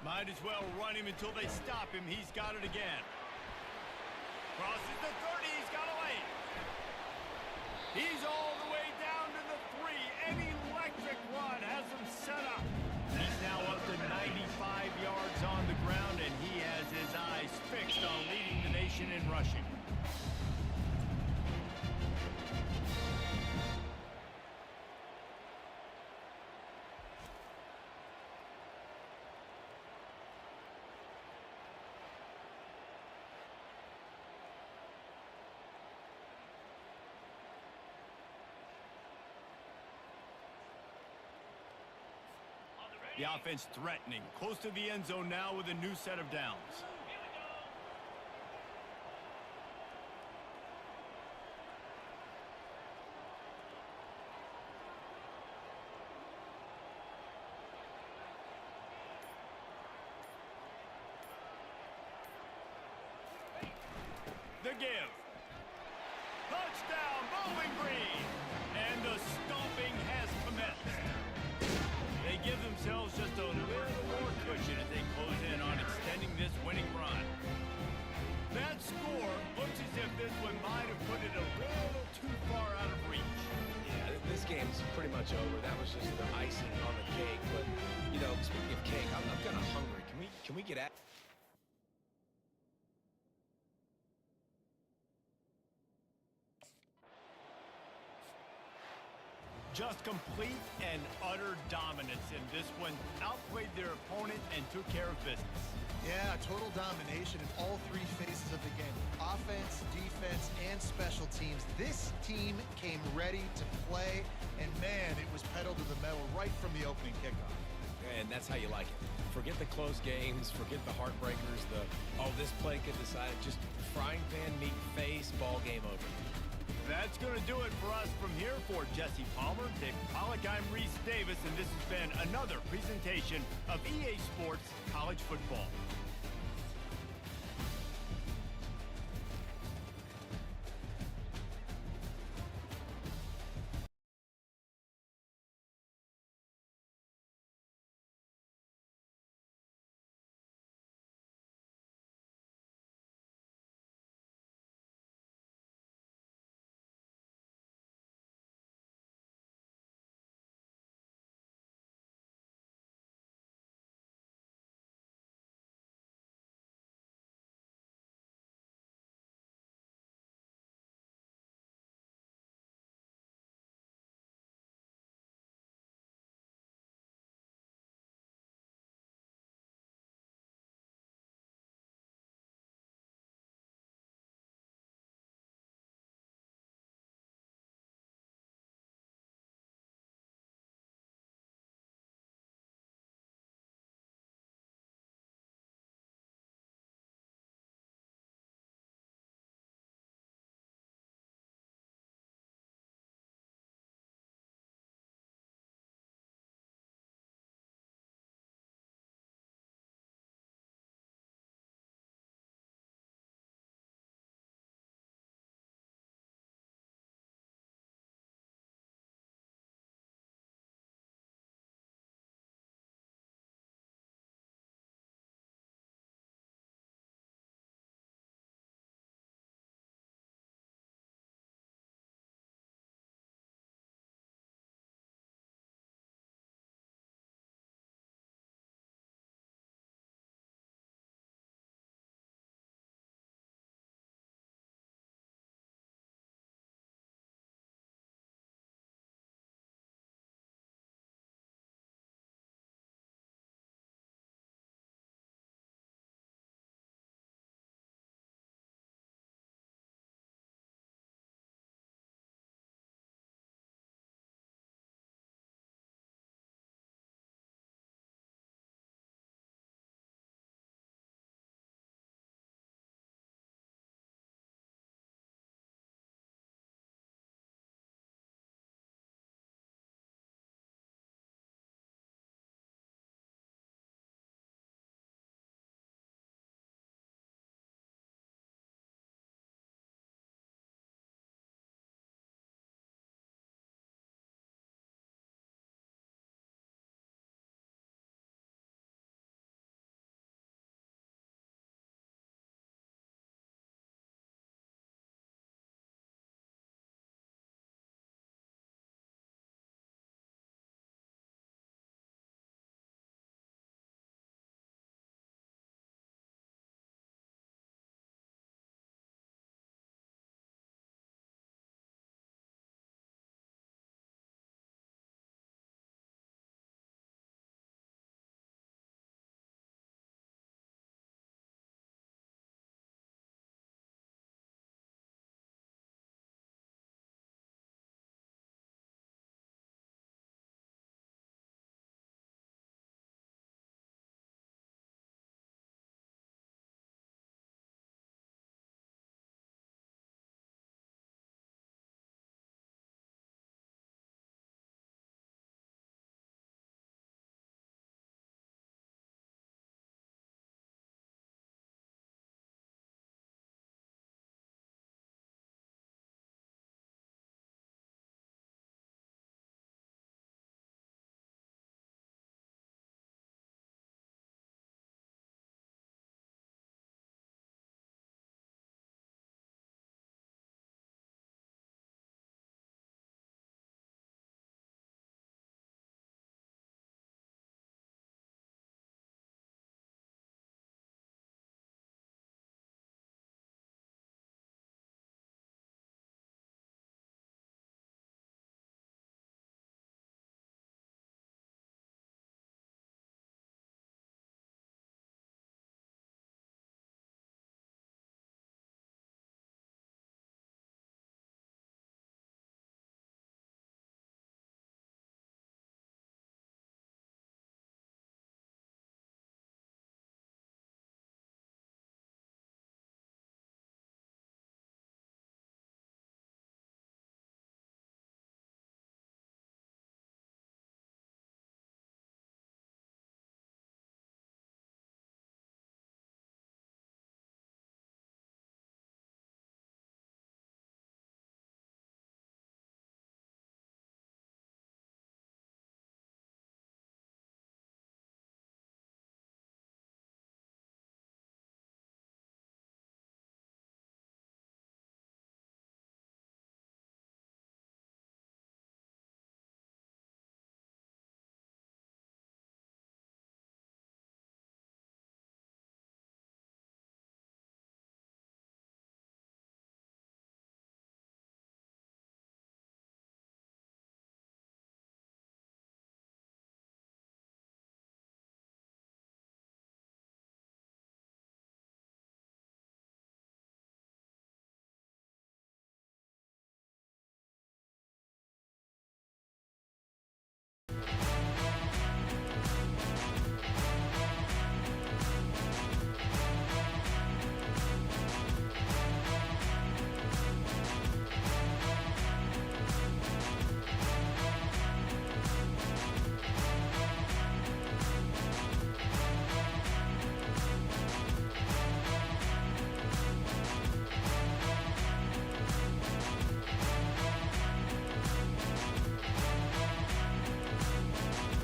Might as well run him until they stop him. He's got it again. Crosses the 30. He's got a lane. He's all the way down to the 3. An electric run has him set up. He's now up to 95 yards on the ground, and he has his eyes fixed on leading the nation in rushing. The offense threatening, close to the end zone now with a new set of downs. The give. Touchdown, Bowling Green. And the stomping has commenced. They give themselves just a little more cushion as they close in on extending this winning run. That score looks as if this one might have put it a little too far out of reach. Yeah, this game's pretty much over. That was just the icing on the cake. But, you know, speaking of cake, I'm kind of hungry. Can we get at... Just complete and utter dominance in this one. Outplayed their opponent and took care of business. Yeah, total domination in all three phases of the game. Offense, defense, and special teams. This team came ready to play, and man, it was pedal to the metal right from the opening kickoff. And that's how you like it. Forget the close games, forget the heartbreakers, this play could decide it. Just frying pan, meat face, ball game over. That's going to do it for us from here. For Jesse Palmer, Dave Pollock, I'm Reese Davis, and this has been another presentation of EA Sports College Football.